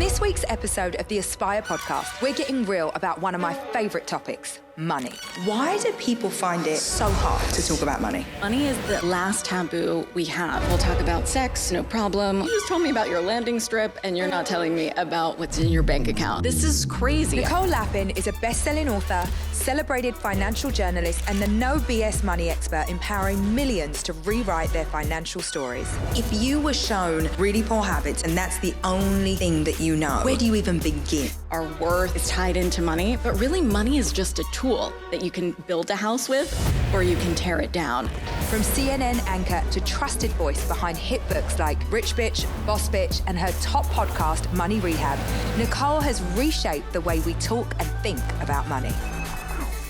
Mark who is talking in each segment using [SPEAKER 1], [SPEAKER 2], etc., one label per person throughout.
[SPEAKER 1] this week's episode of the Aspire podcast, we're getting real about one of my favourite topics, money.
[SPEAKER 2] Why do people find it so hard to talk about money?
[SPEAKER 3] Money is the last taboo we have. We'll talk about sex, no problem. You just told me about your landing strip and you're not telling me about what's in your bank account. This is crazy.
[SPEAKER 1] Nicole Lapin is a best-selling author, celebrated financial journalist, and the no BS money expert empowering millions to rewrite their financial stories.
[SPEAKER 2] If you were shown really poor habits and that's the only thing that you know, where do you even begin?
[SPEAKER 3] Our worth is tied into money, but really money is just a tool that you can build a house with or you can tear it down.
[SPEAKER 1] From CNN anchor to trusted voice behind hit books like Rich Bitch, Boss Bitch, and her top podcast, Money Rehab, Nicole has reshaped the way we talk and think about money.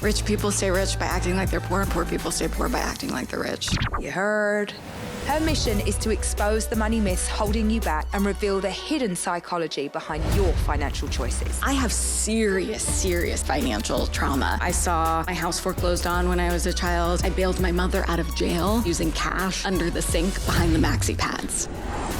[SPEAKER 3] Rich people stay rich by acting like they're poor, and poor people stay poor by acting like they're rich.
[SPEAKER 1] You heard? Her mission is to expose the money myths holding you back and reveal the hidden psychology behind your financial choices.
[SPEAKER 3] I have serious financial trauma. I saw my house foreclosed on when I was a child. I bailed my mother out of jail using cash under the sink behind the maxi pads.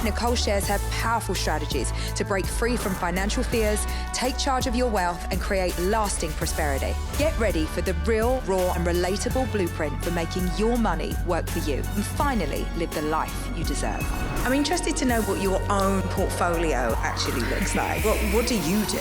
[SPEAKER 1] Nicole shares her powerful strategies to break free from financial fears, take charge of your wealth, and create lasting prosperity. Get ready for the real, raw, and relatable blueprint for making your money work for you and finally live the life you deserve.
[SPEAKER 2] I'm interested to know what your own portfolio actually looks like. What do you do?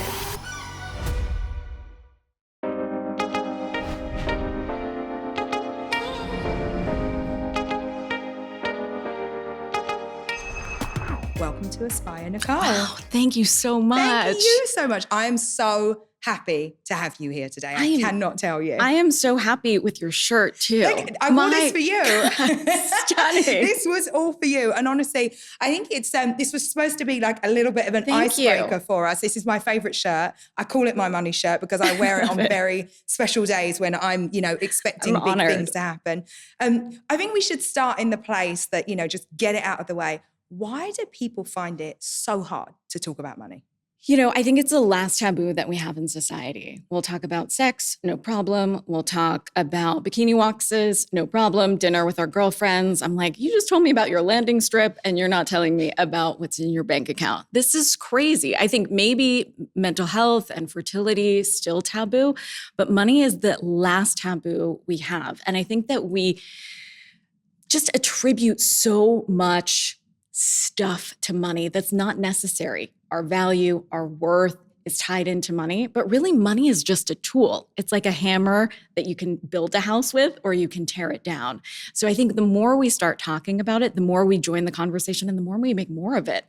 [SPEAKER 2] Welcome to Aspire, Nicole.
[SPEAKER 3] Wow, thank you so much.
[SPEAKER 2] Thank you so much. I am so happy to have you here today. I cannot tell you.
[SPEAKER 3] I am so happy with your shirt too.
[SPEAKER 2] I wore this for you.
[SPEAKER 3] Stunning.
[SPEAKER 2] This was all for you. And honestly, I think it's this was supposed to be like a little bit of an icebreaker for us. This is my favorite shirt. I call it my money shirt because I wear it on very special days when I'm, expecting big things to happen. I think we should start in the place that, just get it out of the way. Why do people find it so hard to talk about money?
[SPEAKER 3] I think it's the last taboo that we have in society. We'll talk about sex, no problem. We'll talk about bikini walks, no problem. Dinner with our girlfriends. I'm like, you just told me about your landing strip and you're not telling me about what's in your bank account. This is crazy. I think maybe mental health and fertility still taboo, but money is the last taboo we have. And I think that we just attribute so much stuff to money that's not necessary. Our value, our worth is tied into money, but really money is just a tool. It's like a hammer that you can build a house with or you can tear it down. So I think the more we start talking about it, the more we join the conversation and the more we make more of it.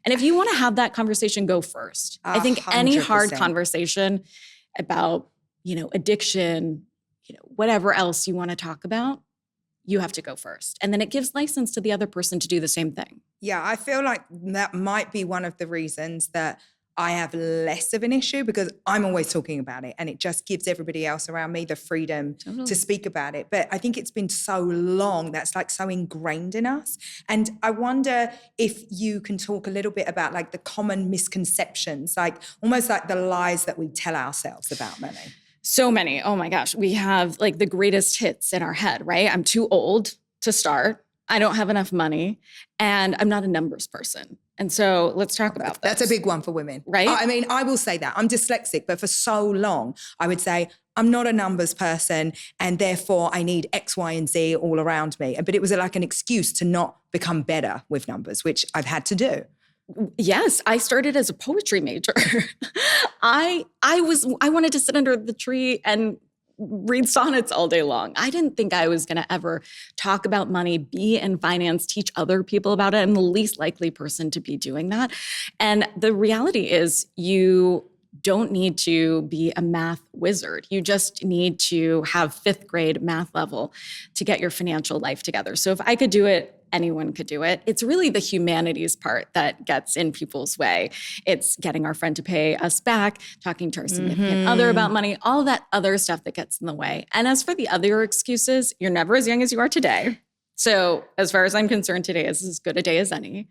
[SPEAKER 3] And if you want to have that conversation, go first. I think 100%. Any hard conversation about, addiction, whatever else you want to talk about, you have to go first. And then it gives license to the other person to do the same thing.
[SPEAKER 2] Yeah, I feel like that might be one of the reasons that I have less of an issue because I'm always talking about it and it just gives everybody else around me the freedom to speak about it. But I think it's been so long, that's like so ingrained in us. And I wonder if you can talk a little bit about like the common misconceptions, like almost like the lies that we tell ourselves about money.
[SPEAKER 3] So many. Oh my gosh. We have like the greatest hits in our head, right? I'm too old to start. I don't have enough money and I'm not a numbers person. And so let's talk about this.
[SPEAKER 2] That's a big one for women.
[SPEAKER 3] Right?
[SPEAKER 2] I mean, I will say that. I'm dyslexic, but for so long, I would say I'm not a numbers person and therefore I need X, Y, and Z all around me. But it was like an excuse to not become better with numbers, which I've had to do.
[SPEAKER 3] Yes, I started as a poetry major. I wanted to sit under the tree and read sonnets all day long. I didn't think I was going to ever talk about money, be in finance, teach other people about it. I'm the least likely person to be doing that. And the reality is you don't need to be a math wizard. You just need to have 5th grade math level to get your financial life together. So if I could do it, anyone could do it. It's really the humanities part that gets in people's way. It's getting our friend to pay us back, talking to our significant other about money, all that other stuff that gets in the way. And as for the other excuses, you're never as young as you are today. So as far as I'm concerned, today is as good a day as any.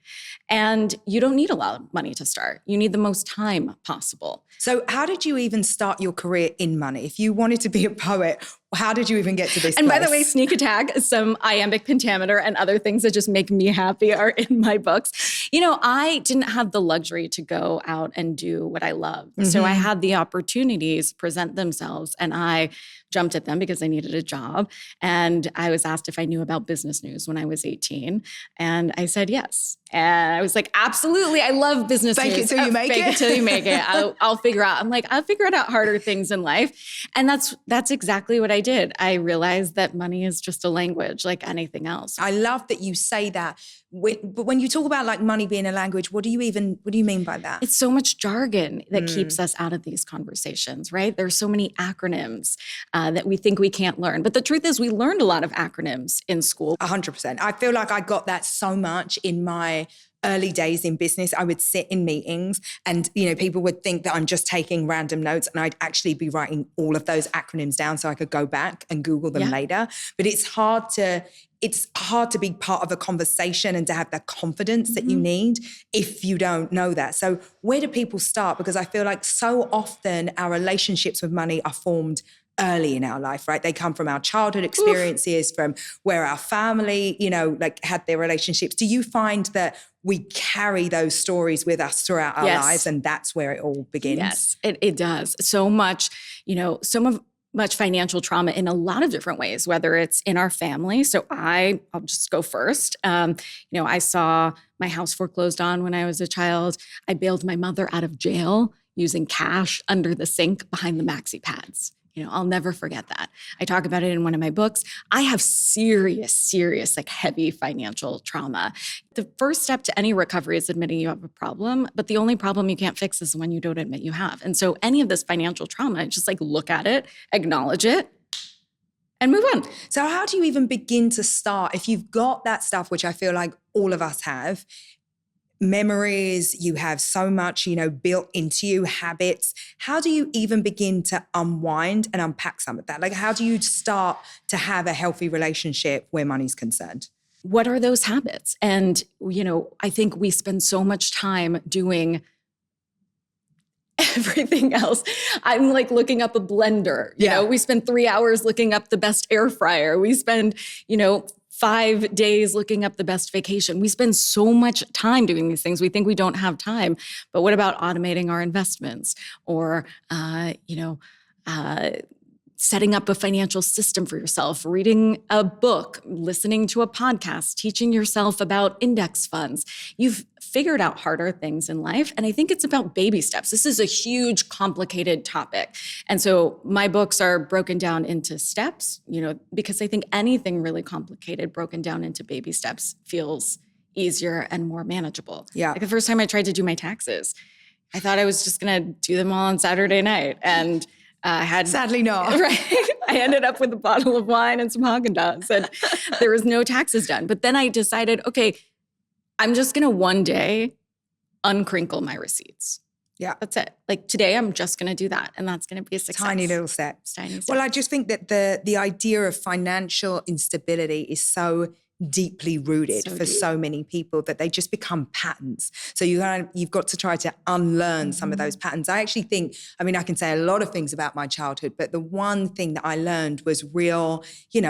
[SPEAKER 3] And you don't need a lot of money to start. You need the most time possible.
[SPEAKER 2] So how did you even start your career in money? If you wanted to be a poet, How did you even get to this
[SPEAKER 3] And
[SPEAKER 2] place?
[SPEAKER 3] by the way, sneak attack, some iambic pentameter and other things that just make me happy are in my books. I didn't have the luxury to go out and do what I love. So I had the opportunities present themselves, and I jumped at them because I needed a job. And I was asked if I knew about business news when I was 18. And I said yes. And I was like, absolutely, I love business news.
[SPEAKER 2] Fake it till you make it.
[SPEAKER 3] Fake it till you make it. I'll figure out. I'm like, I'll figure out harder things in life. And that's exactly what I did. I realized that money is just a language like anything else.
[SPEAKER 2] I love that you say that. But when you talk about like money being a language, what do you mean by that?
[SPEAKER 3] It's so much jargon that keeps us out of these conversations, right? There's so many acronyms that we think we can't learn. But the truth is we learned a lot of acronyms in school.
[SPEAKER 2] 100%. I feel like I got that so much in my early days in business. I would sit in meetings and, people would think that I'm just taking random notes, and I'd actually be writing all of those acronyms down so I could go back and Google them later. But it's hard to be part of a conversation and to have that confidence that you need if you don't know that. So where do people start? Because I feel like so often our relationships with money are formed early in our life, right? They come from our childhood experiences, from where our family, had their relationships. Do you find that we carry those stories with us throughout our lives, and that's where it all begins?
[SPEAKER 3] Yes, it does. So much, much financial trauma in a lot of different ways, whether it's in our family. So I'll just go first. I saw my house foreclosed on when I was a child. I bailed my mother out of jail using cash under the sink behind the maxi pads. I'll never forget that. I talk about it in one of my books. I have serious, like heavy financial trauma. The first step to any recovery is admitting you have a problem, but the only problem you can't fix is the one you don't admit you have. And so any of this financial trauma, just like look at it, acknowledge it, and move on.
[SPEAKER 2] So how do you even begin to start if you've got that stuff, which I feel like all of us have, memories, you have so much, built into you, habits. How do you even begin to unwind and unpack some of that? Like, how do you start to have a healthy relationship where money's concerned?
[SPEAKER 3] What are those habits? And, I think we spend so much time doing everything else. I'm like looking up a blender. We spend 3 hours looking up the best air fryer. We spend, 5 days looking up the best vacation. We spend so much time doing these things. We think we don't have time. But what about automating our investments or, setting up a financial system for yourself, reading a book, listening to a podcast, teaching yourself about index funds? You've figured out harder things in life. And I think it's about baby steps. This is a huge, complicated topic. And so my books are broken down into steps, because I think anything really complicated broken down into baby steps feels easier and more manageable.
[SPEAKER 2] Yeah.
[SPEAKER 3] Like the first time I tried to do my taxes, I thought I was just going to do them all on Saturday night. And
[SPEAKER 2] sadly not.
[SPEAKER 3] Right. I ended up with a bottle of wine and some Haagen-Dazs, and there was no taxes done. But then I decided, okay, I'm just going to one day uncrinkle my receipts.
[SPEAKER 2] Yeah.
[SPEAKER 3] That's it. Like today, I'm just going to do that. And that's going to be a success.
[SPEAKER 2] Tiny little steps.
[SPEAKER 3] Tiny steps.
[SPEAKER 2] Well, I just think that the idea of financial instability is so deeply rooted for so many people that they just become patterns. So you've got to try to unlearn some of those patterns. I actually think, I can say a lot of things about my childhood, but the one thing that I learned was real,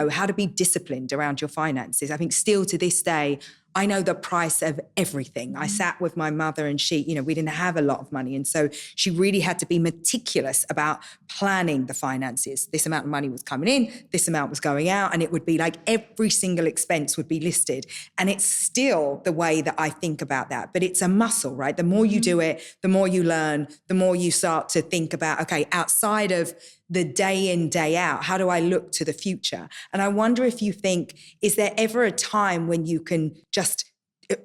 [SPEAKER 2] how to be disciplined around your finances. I think still to this day, I know the price of everything. I sat with my mother and she, we didn't have a lot of money. And so she really had to be meticulous about planning the finances. This amount of money was coming in, this amount was going out. And it would be like every single expense would be listed. And it's still the way that I think about that. But it's a muscle, right? The more you do it, the more you learn, the more you start to think about, okay, outside of the day in, day out, how do I look to the future? And I wonder if you think, is there ever a time when you can just,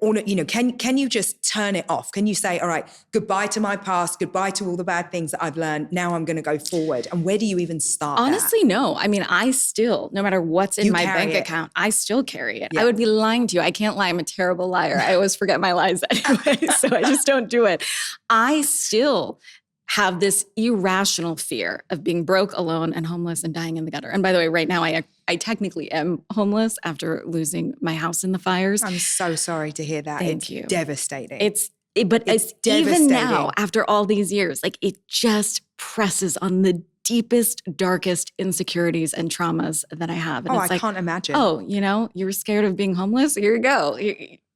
[SPEAKER 2] can you just turn it off? Can you say, all right, goodbye to my past, goodbye to all the bad things that I've learned, now I'm going to go forward? And where do you even start?
[SPEAKER 3] Honestly, no. I still, no matter what's in my bank account, I still carry it. Yeah. I would be lying to you. I can't lie. I'm a terrible liar. I always forget my lies anyway, so I just don't do it. I still have this irrational fear of being broke, alone, and homeless and dying in the gutter. And by the way, right now, I technically am homeless after losing my house in the fires.
[SPEAKER 2] I'm so sorry to hear that.
[SPEAKER 3] Thank you.
[SPEAKER 2] Devastating.
[SPEAKER 3] It's even now, after all these years, like it just presses on the deepest, darkest insecurities and traumas that I have. And
[SPEAKER 2] Oh,
[SPEAKER 3] it's
[SPEAKER 2] I can't imagine.
[SPEAKER 3] Oh, you're scared of being homeless? Here you go.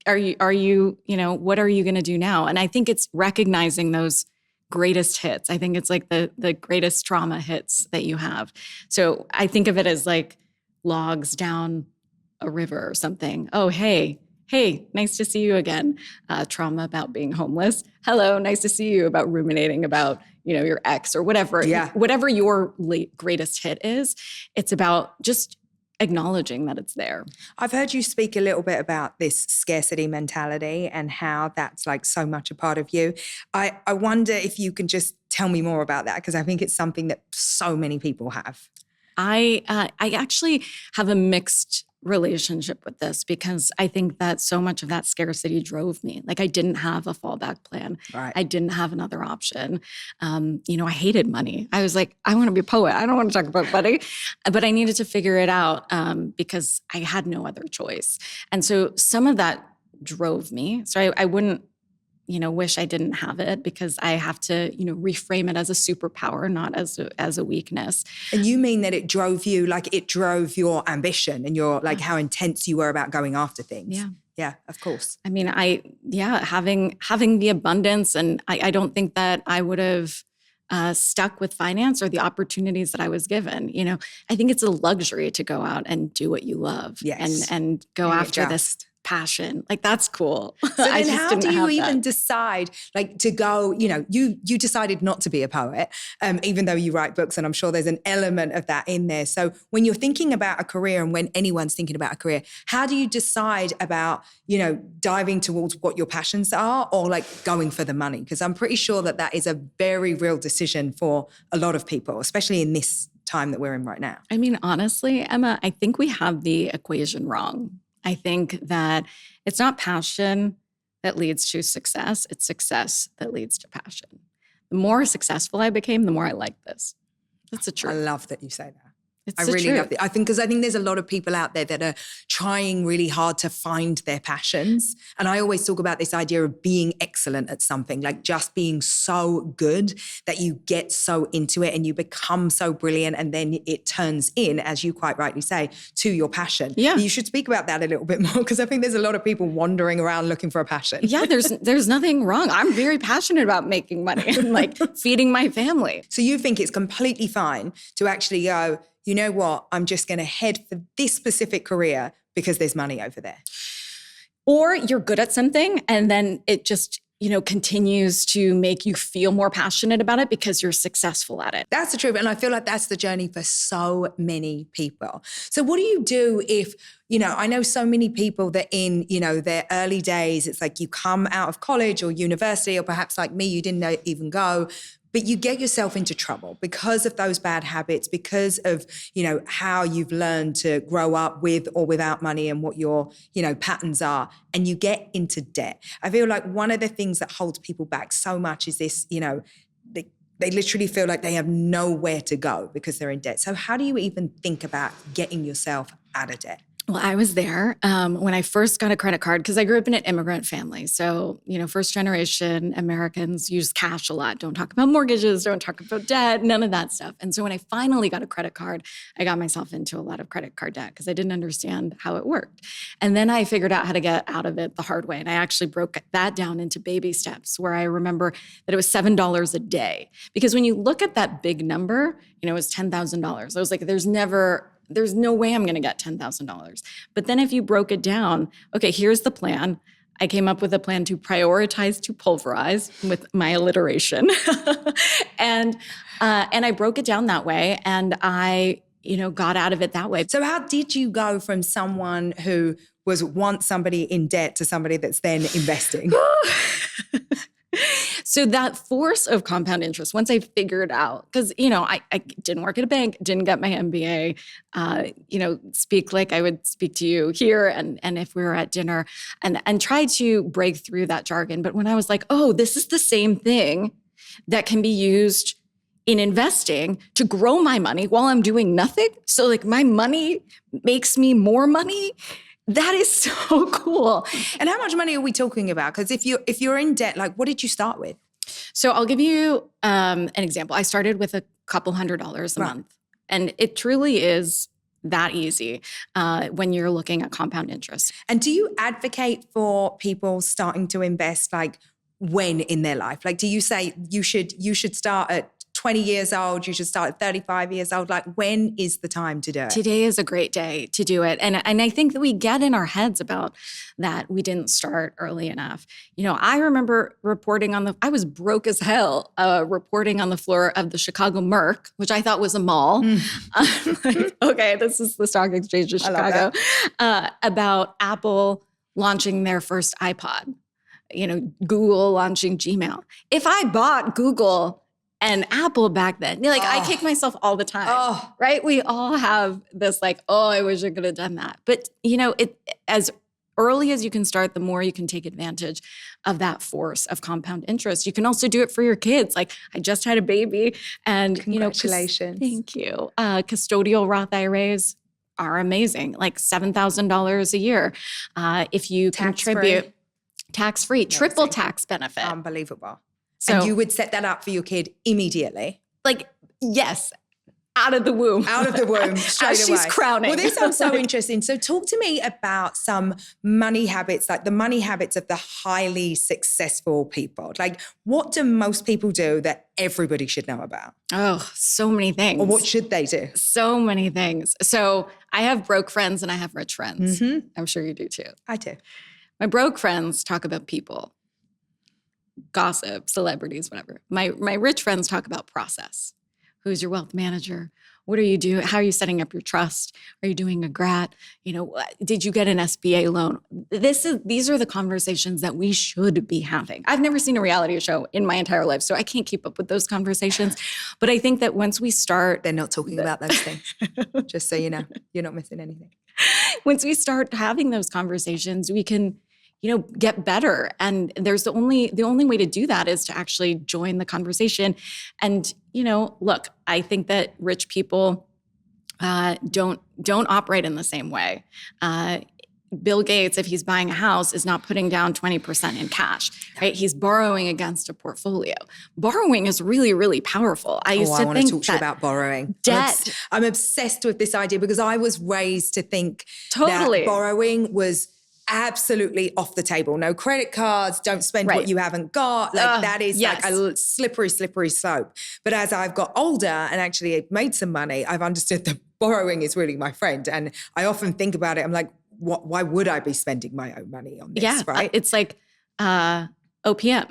[SPEAKER 3] Are you, what are you going to do now? And I think it's recognizing those greatest hits. I think it's like the greatest trauma hits that you have. So I think of it as like logs down a river or something. Oh, hey, nice to see you again. Trauma about being homeless. Hello, nice to see you, about ruminating about, your ex or whatever.
[SPEAKER 2] Yeah.
[SPEAKER 3] Whatever your greatest hit is, it's about just acknowledging that it's there.
[SPEAKER 2] I've heard you speak a little bit about this scarcity mentality and how that's like so much a part of you. I wonder if you can just tell me more about that, because I think it's something that so many people have.
[SPEAKER 3] I actually have a mixed relationship with this, because I think that so much of that scarcity drove me. Like, I didn't have a fallback plan.
[SPEAKER 2] Right.
[SPEAKER 3] I didn't have another option. I hated money. I was like, I want to be a poet. I don't want to talk about money. But I needed to figure it out because I had no other choice. And so some of that drove me. So I wouldn't wish I didn't have it, because I have to, reframe it as a superpower, not as a weakness. And
[SPEAKER 2] you mean that it drove you, like it drove your ambition and your, like how intense you were about going after things?
[SPEAKER 3] Yeah.
[SPEAKER 2] Yeah, of course.
[SPEAKER 3] I mean, having the abundance, and I don't think that I would have stuck with finance or the opportunities that I was given. I think it's a luxury to go out and do what you love.
[SPEAKER 2] Yes.
[SPEAKER 3] And go after this passion. Like, that's cool.
[SPEAKER 2] So then how do you even decide, like, to go, you decided not to be a poet, even though you write books, and I'm sure there's an element of that in there. So when you're thinking about a career, and when anyone's thinking about a career, how do you decide about, diving towards what your passions are, or like going for the money? Because I'm pretty sure that is a very real decision for a lot of people, especially in this time that we're in right now.
[SPEAKER 3] I mean, honestly, Emma, I think we have the equation wrong. I think that it's not passion that leads to success. It's success that leads to passion. The more successful I became, the more I liked this. That's the truth.
[SPEAKER 2] I love that you say that.
[SPEAKER 3] I really
[SPEAKER 2] love it. I think there's a lot of people out there that are trying really hard to find their passions. And I always talk about this idea of being excellent at something, like just being so good that you get so into it and you become so brilliant, and then it turns in, as you quite rightly say, to your passion.
[SPEAKER 3] Yeah.
[SPEAKER 2] You should speak about that a little bit more, because I think there's a lot of people wandering around looking for a passion.
[SPEAKER 3] Yeah, there's nothing wrong. I'm very passionate about making money and like feeding my family.
[SPEAKER 2] So you think it's completely fine to actually go, you know what, I'm just going to head for this specific career because there's money over there?
[SPEAKER 3] Or you're good at something and then it just, continues to make you feel more passionate about it because you're successful at it.
[SPEAKER 2] That's the truth. And I feel like that's the journey for so many people. So what do you do if, I know so many people that in, their early days, it's like you come out of college or university, or perhaps like me, you didn't even go, but you get yourself into trouble because of those bad habits, because of, how you've learned to grow up with or without money and what your, patterns are, and you get into debt. I feel like one of the things that holds people back so much is this, they literally feel like they have nowhere to go because they're in debt. So how do you even think about getting yourself out of debt?
[SPEAKER 3] Well, I was there when I first got a credit card, because I grew up in an immigrant family. So, first generation Americans use cash a lot. Don't talk about mortgages, don't talk about debt, none of that stuff. And so when I finally got a credit card, I got myself into a lot of credit card debt because I didn't understand how it worked. And then I figured out how to get out of it the hard way. And I actually broke that down into baby steps, where I remember that it was $7 a day. Because when you look at that big number, it was $10,000. I was like, there's no way I'm going to get $10,000. But then if you broke it down, okay, here's the plan. I came up with a plan to prioritize to pulverize with my alliteration. and I broke it down that way, and I, got out of it that way.
[SPEAKER 2] So how did you go from someone who was once somebody in debt to somebody that's then investing?
[SPEAKER 3] So that force of compound interest, once I figured out, because, I didn't work at a bank, didn't get my MBA, speak like I would speak to you here and if we were at dinner, and try to break through that jargon. But when I was like, oh, this is the same thing that can be used in investing to grow my money while I'm doing nothing. So like my money makes me more money. That is so cool.
[SPEAKER 2] And how much money are we talking about? Because if you're in debt, like what did you start with?
[SPEAKER 3] So I'll give you an example. I started with a couple $100s a month, and it truly is that easy when you're looking at compound interest.
[SPEAKER 2] And do you advocate for people starting to invest like when in their life? Like, do you say you should start at 20 years old, you should start at 35 years old? Like, when is the time to do it?
[SPEAKER 3] Today is a great day to do it. And I think that we get in our heads about that we didn't start early enough. You know, I remember I was broke as hell, reporting on the floor of the Chicago Merc, which I thought was a mall. Like, okay, this is the stock exchange of Chicago, about Apple launching their first iPod, you know, Google launching Gmail. If I bought Google and Apple back then, like I kick myself all the time, right? We all have this like, I wish I could have done that. But you know, as early as you can start, the more you can take advantage of that force of compound interest. You can also do it for your kids. Like I just had a baby, and
[SPEAKER 2] congratulations.
[SPEAKER 3] Thank you. Custodial Roth IRAs are amazing, like $7,000 a year. If you contribute tax-free, triple tax benefit.
[SPEAKER 2] Unbelievable.
[SPEAKER 3] So,
[SPEAKER 2] and you would set that up for your kid immediately?
[SPEAKER 3] Like, yes, out of the womb.
[SPEAKER 2] Out of the womb, straight
[SPEAKER 3] As
[SPEAKER 2] away.
[SPEAKER 3] She's crowning.
[SPEAKER 2] Well, this sounds so interesting. So talk to me about some money habits, like the money habits of the highly successful people. Like, what do most people do that everybody should know about?
[SPEAKER 3] Oh, so many things.
[SPEAKER 2] Or what should they do?
[SPEAKER 3] So many things. So I have broke friends and I have rich friends.
[SPEAKER 2] Mm-hmm.
[SPEAKER 3] I'm sure you do too.
[SPEAKER 2] I do.
[SPEAKER 3] My broke friends talk about people, gossip, celebrities, whatever. My rich friends talk about process. Who's your wealth manager? What are you doing? How are you setting up your trust? Are you doing a GRAT? You know, did you get an SBA loan? These are the conversations that we should be having. I've never seen a reality show in my entire life, so I can't keep up with those conversations. But I think that once we start...
[SPEAKER 2] They're not talking about those things. Just so you know, you're not missing anything.
[SPEAKER 3] Once we start having those conversations, we can, you know, get better. And there's the only way to do that is to actually join the conversation. And, you know, look, I think that rich people don't operate in the same way. Bill Gates, if he's buying a house, is not putting down 20% in cash, right? He's borrowing against a portfolio. Borrowing is really, really powerful. I
[SPEAKER 2] want to talk to you about borrowing.
[SPEAKER 3] Debt.
[SPEAKER 2] I'm obsessed with this idea because I was raised to think
[SPEAKER 3] Totally.
[SPEAKER 2] that borrowing was absolutely off the table. No credit cards, don't spend what you haven't got. Like that is like a slippery slope. But as I've got older and actually made some money, I've understood that borrowing is really my friend. And I often think about it. I'm like, why would I be spending my own money on this, right?
[SPEAKER 3] It's like OPM,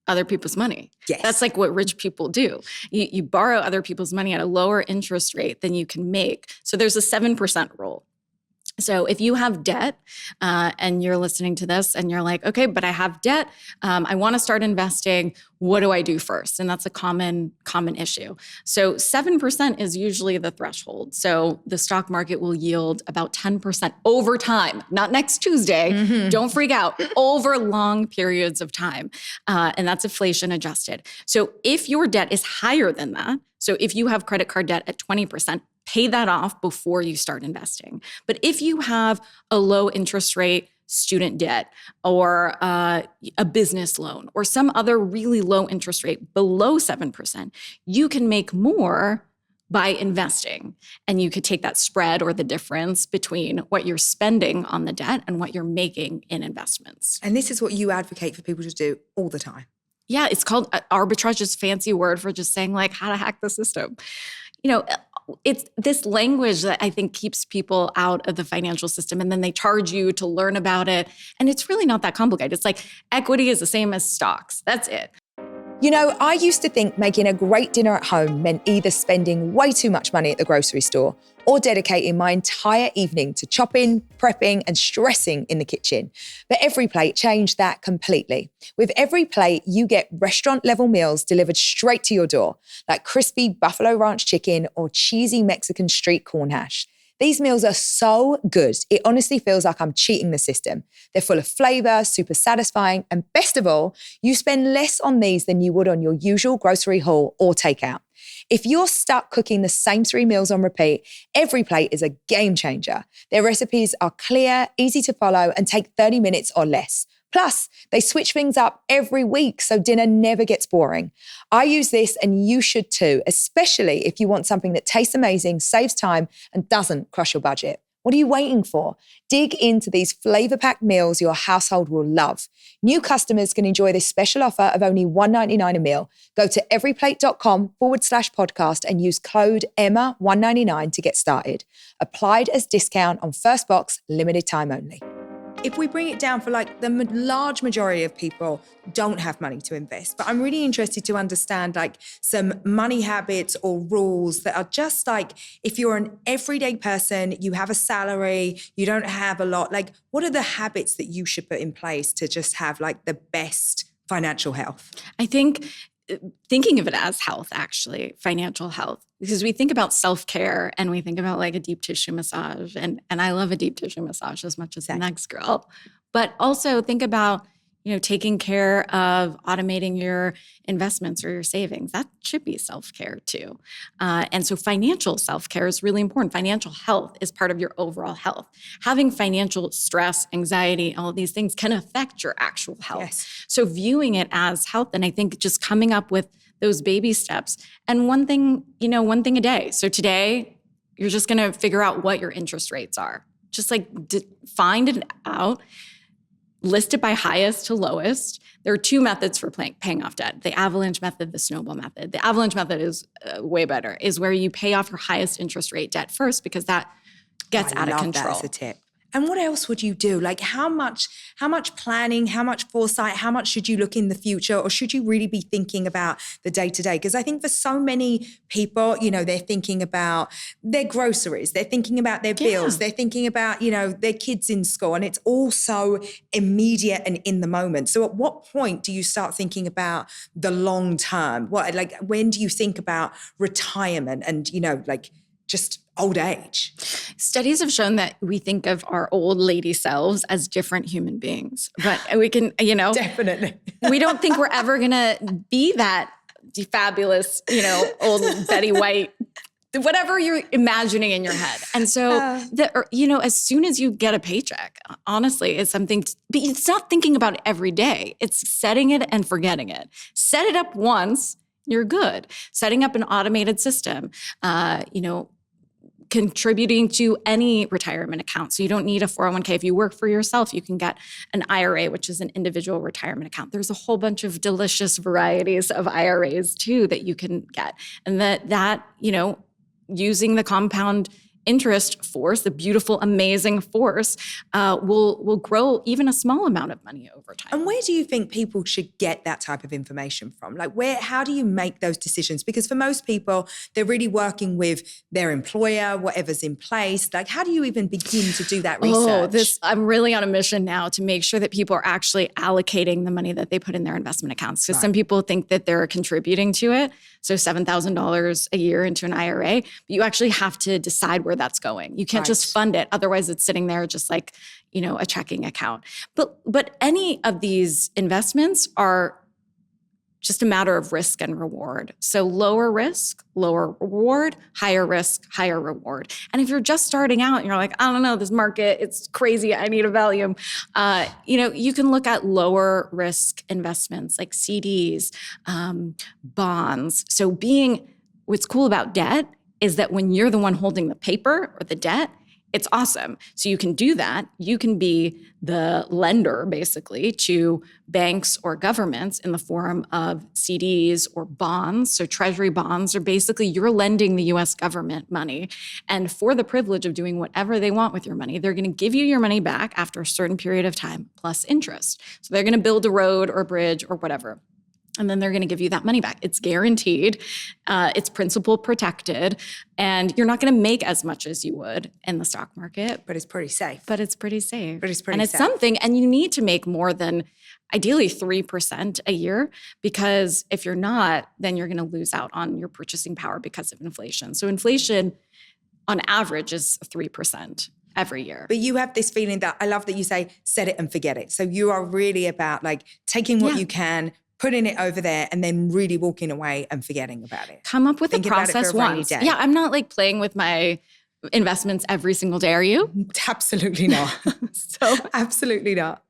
[SPEAKER 3] other people's money.
[SPEAKER 2] Yes.
[SPEAKER 3] That's like what rich people do. You borrow other people's money at a lower interest rate than you can make. So there's a 7% rule. So if you have debt and you're listening to this and you're like, okay, but I have debt, I want to start investing, what do I do first? And that's a common issue. So 7% is usually the threshold. So the stock market will yield about 10% over time, not next Tuesday. Mm-hmm. Don't freak out, over long periods of time. And that's inflation adjusted. So if your debt is higher than that, so if you have credit card debt at 20%, pay that off before you start investing. But if you have a low interest rate student debt or a business loan or some other really low interest rate below 7%, you can make more by investing. And you could take that spread or the difference between what you're spending on the debt and what you're making in investments.
[SPEAKER 2] And this is what you advocate for people to do all the time.
[SPEAKER 3] Yeah, it's called arbitrage, is fancy word for just saying like how to hack the system. You know, it's this language that I think keeps people out of the financial system, and then they charge you to learn about it. And it's really not that complicated. It's like equity is the same as stocks. That's it.
[SPEAKER 2] You know, I used to think making a great dinner at home meant either spending way too much money at the grocery store or dedicating my entire evening to chopping, prepping, and stressing in the kitchen. But Every Plate changed that completely. With Every Plate, you get restaurant-level meals delivered straight to your door, like crispy buffalo ranch chicken or cheesy Mexican street corn hash. These meals are so good, it honestly feels like I'm cheating the system. They're full of flavor, super satisfying, and best of all, you spend less on these than you would on your usual grocery haul or takeout. If you're stuck cooking the same 3 meals on repeat, Every Plate is a game changer. Their recipes are clear, easy to follow, and take 30 minutes or less.
[SPEAKER 1] Plus, they switch things up every week, so dinner never gets boring. I use this and you should too, especially if you want something that tastes amazing, saves time, and doesn't crush your budget. What are you waiting for? Dig into these flavor-packed meals your household will love. New customers can enjoy this special offer of only $1.99 a meal. Go to everyplate.com/podcast and use code EMMA199 to get started. Applied as discount on first box, limited time only.
[SPEAKER 2] If we bring it down for like the large majority of people don't have money to invest, but I'm really interested to understand like some money habits or rules that are just like, if you're an everyday person, you have a salary, you don't have a lot, like what are the habits that you should put in place to just have like the best financial health?
[SPEAKER 3] I think thinking of it as health, actually, financial health, because we think about self-care and we think about like a deep tissue massage. And I love a deep tissue massage as much as the next girl. But also think about, taking care of automating your investments or your savings. That should be self-care too. And so financial self-care is really important. Financial health is part of your overall health. Having financial stress, anxiety, all of these things can affect your actual health.
[SPEAKER 2] Yes.
[SPEAKER 3] So viewing it as health, and I think just coming up with those baby steps and one thing a day. So today you're just going to figure out what your interest rates are. Just like find it out. List it by highest to lowest. There are two methods for paying off debt: the avalanche method, the snowball method. The avalanche method is way better, is where you pay off your highest interest rate debt first because that gets out of control.
[SPEAKER 2] That as a tip. And what else would you do? Like how much planning, how much foresight, how much should you look in the future, or should you really be thinking about the day-to-day? Because I think for so many people, they're thinking about their groceries, they're thinking about their bills, they're thinking about, their kids in school, and it's all so immediate and in the moment. So at what point do you start thinking about the long term? When do you think about retirement and, just old age?
[SPEAKER 3] Studies have shown that we think of our old lady selves as different human beings, but we can,
[SPEAKER 2] Definitely.
[SPEAKER 3] We don't think we're ever going to be that fabulous, old Betty White, whatever you're imagining in your head. And so, as soon as you get a paycheck, honestly, it's something, but it's not thinking about it every day. It's setting it and forgetting it. Set it up once, you're good. Setting up an automated system, contributing to any retirement account. So you don't need a 401k. If you work for yourself, you can get an IRA, which is an individual retirement account. There's a whole bunch of delicious varieties of IRAs too that you can get. And that using the compound interest force, the beautiful, amazing force, will grow even a small amount of money over time.
[SPEAKER 2] And where do you think people should get that type of information from? How do you make those decisions? Because for most people, they're really working with their employer, whatever's in place. How do you even begin to do that research?
[SPEAKER 3] I'm really on a mission now to make sure that people are actually allocating the money that they put in their investment accounts. Because some people think that they're contributing to it. So $7,000 a year into an IRA, but you actually have to decide where that's going. You can't just fund it. Otherwise, it's sitting there just like, a checking account. But any of these investments are just a matter of risk and reward. So lower risk, lower reward, higher risk, higher reward. And if you're just starting out and you're like, I don't know, this market, it's crazy, I need a Valium, you can look at lower risk investments like CDs, bonds. So what's cool about debt is that when you're the one holding the paper or the debt, it's awesome. So you can do that. You can be the lender, basically, to banks or governments in the form of CDs or bonds. So treasury bonds are basically you're lending the US government money. And for the privilege of doing whatever they want with your money, they're going to give you your money back after a certain period of time plus interest. So they're going to build a road or a bridge or whatever. And then they're going to give you that money back. It's guaranteed. It's principal protected. And you're not going to make as much as you would in the stock market.
[SPEAKER 2] But it's pretty safe.
[SPEAKER 3] And it's
[SPEAKER 2] safe.
[SPEAKER 3] something, and you need to make more than ideally 3% a year, because if you're not, then you're going to lose out on your purchasing power because of inflation. So inflation on average is 3%. Every year.
[SPEAKER 2] But you have this feeling that, I love that you say, set it and forget it. So you are really about taking what you can, putting it over there, and then really walking away and forgetting about it.
[SPEAKER 3] Come up with a process once. Yeah, I'm not playing with my investments every single day, are you?
[SPEAKER 2] Absolutely not. Absolutely not.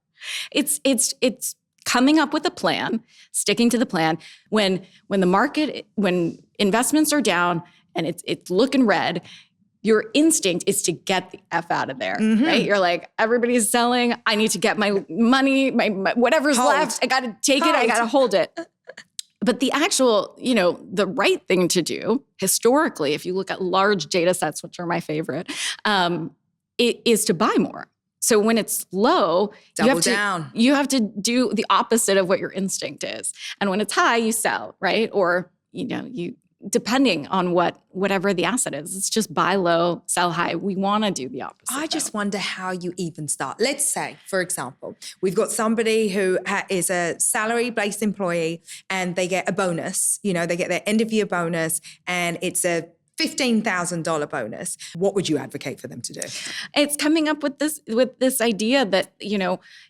[SPEAKER 3] It's coming up with a plan, sticking to the plan. When investments are down and it's looking red, your instinct is to get the F out of there, right? You're like, everybody's selling. I need to get my money, my whatever's left. I got to take it. I got to hold it. But the actual, the right thing to do historically, if you look at large data sets, which are my favorite, it is to buy more. So when it's low, you have to do the opposite of what your instinct is. And when it's high, you sell, right? Or, you depending on whatever the asset is, it's just buy low, sell high. We want to do the opposite.
[SPEAKER 2] I just wonder how you even start. Let's say, for example, we've got somebody who is a salary-based employee and they get a bonus. They get their end-of-year bonus and it's a $15,000 bonus. What would you advocate for them to do?
[SPEAKER 3] It's coming up with this idea that,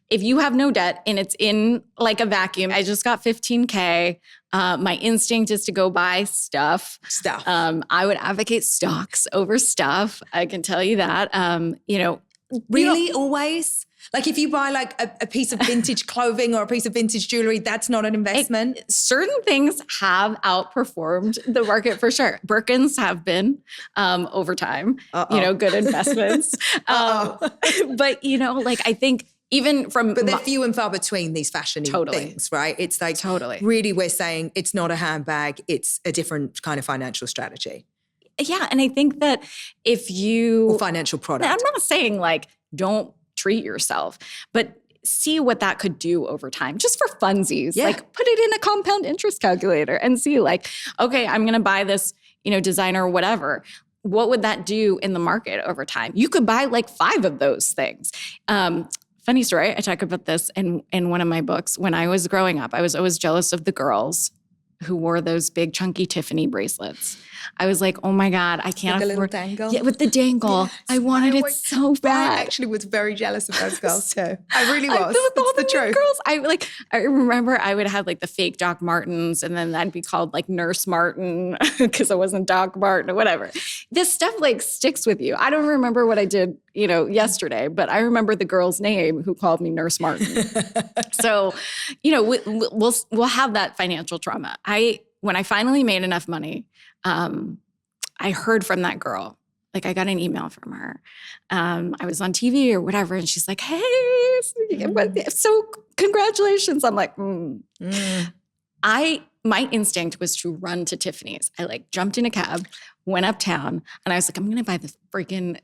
[SPEAKER 3] if you have no debt and it's in like a vacuum, I just got $15K. My instinct is to go buy stuff. I would advocate stocks over stuff. I can tell you that.
[SPEAKER 2] Really, always? Like if you buy like a piece of vintage clothing or a piece of vintage jewelry, that's not an investment?
[SPEAKER 3] Certain things have outperformed the market for sure. Birkins have been over time, good investments. But, I think even from—
[SPEAKER 2] But they're few and far between, these fashion-y things, right? It's like really we're saying it's not a handbag, it's a different kind of financial strategy.
[SPEAKER 3] Yeah, and I think that if you—
[SPEAKER 2] Or financial product.
[SPEAKER 3] I'm not saying like don't treat yourself, but see what that could do over time, just for funsies.
[SPEAKER 2] Yeah.
[SPEAKER 3] Like put it in a compound interest calculator and see like, okay, I'm going to buy this, designer or whatever. What would that do in the market over time? You could buy like 5 of those things. Funny story, I talk about this in one of my books. When I was growing up, I was always jealous of the girls who wore those big chunky Tiffany bracelets. I was like, oh my God, I can't
[SPEAKER 2] afford—
[SPEAKER 3] Like a little
[SPEAKER 2] dangle?
[SPEAKER 3] Yeah, with the dangle. Yes. I wanted it so bad.
[SPEAKER 2] I actually was very jealous of those girls too. I really was.
[SPEAKER 3] With all
[SPEAKER 2] the truth.
[SPEAKER 3] Girls. I remember I would have like the fake Doc Martens and then that'd be called like Nurse Martin because I wasn't Doc Martin or whatever. This stuff like sticks with you. I don't remember what I did, yesterday, but I remember the girl's name who called me Nurse Martin. So, we'll have that financial trauma. When I finally made enough money, I heard from that girl. Like I got an email from her. I was on TV or whatever, and she's like, "Hey, so congratulations!" I'm like, My instinct was to run to Tiffany's. I like jumped in a cab, went uptown, and I was like, "I'm gonna buy this freaking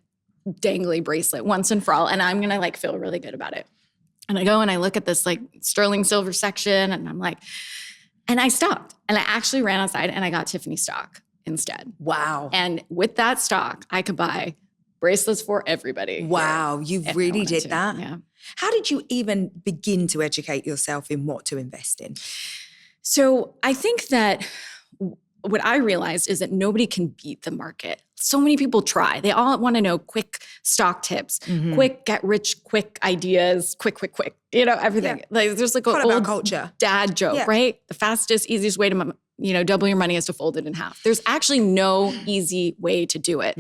[SPEAKER 3] dangly bracelet once and for all, and I'm gonna like feel really good about it." And I go and I look at this like sterling silver section, and I'm like. And I stopped and I actually ran outside and I got Tiffany stock instead.
[SPEAKER 2] Wow.
[SPEAKER 3] And with that stock, I could buy bracelets for everybody.
[SPEAKER 2] Wow. You really did that?
[SPEAKER 3] Yeah.
[SPEAKER 2] How did you even begin to educate yourself in what to invest in?
[SPEAKER 3] So I think that what I realized is that nobody can beat the market. So many people try. They all want to know quick stock tips, quick get rich quick ideas, quick, everything. Yeah. Like there's like an old
[SPEAKER 2] culture
[SPEAKER 3] dad joke, right? The fastest, easiest way to double your money is to fold it in half. There's actually no easy way to do it.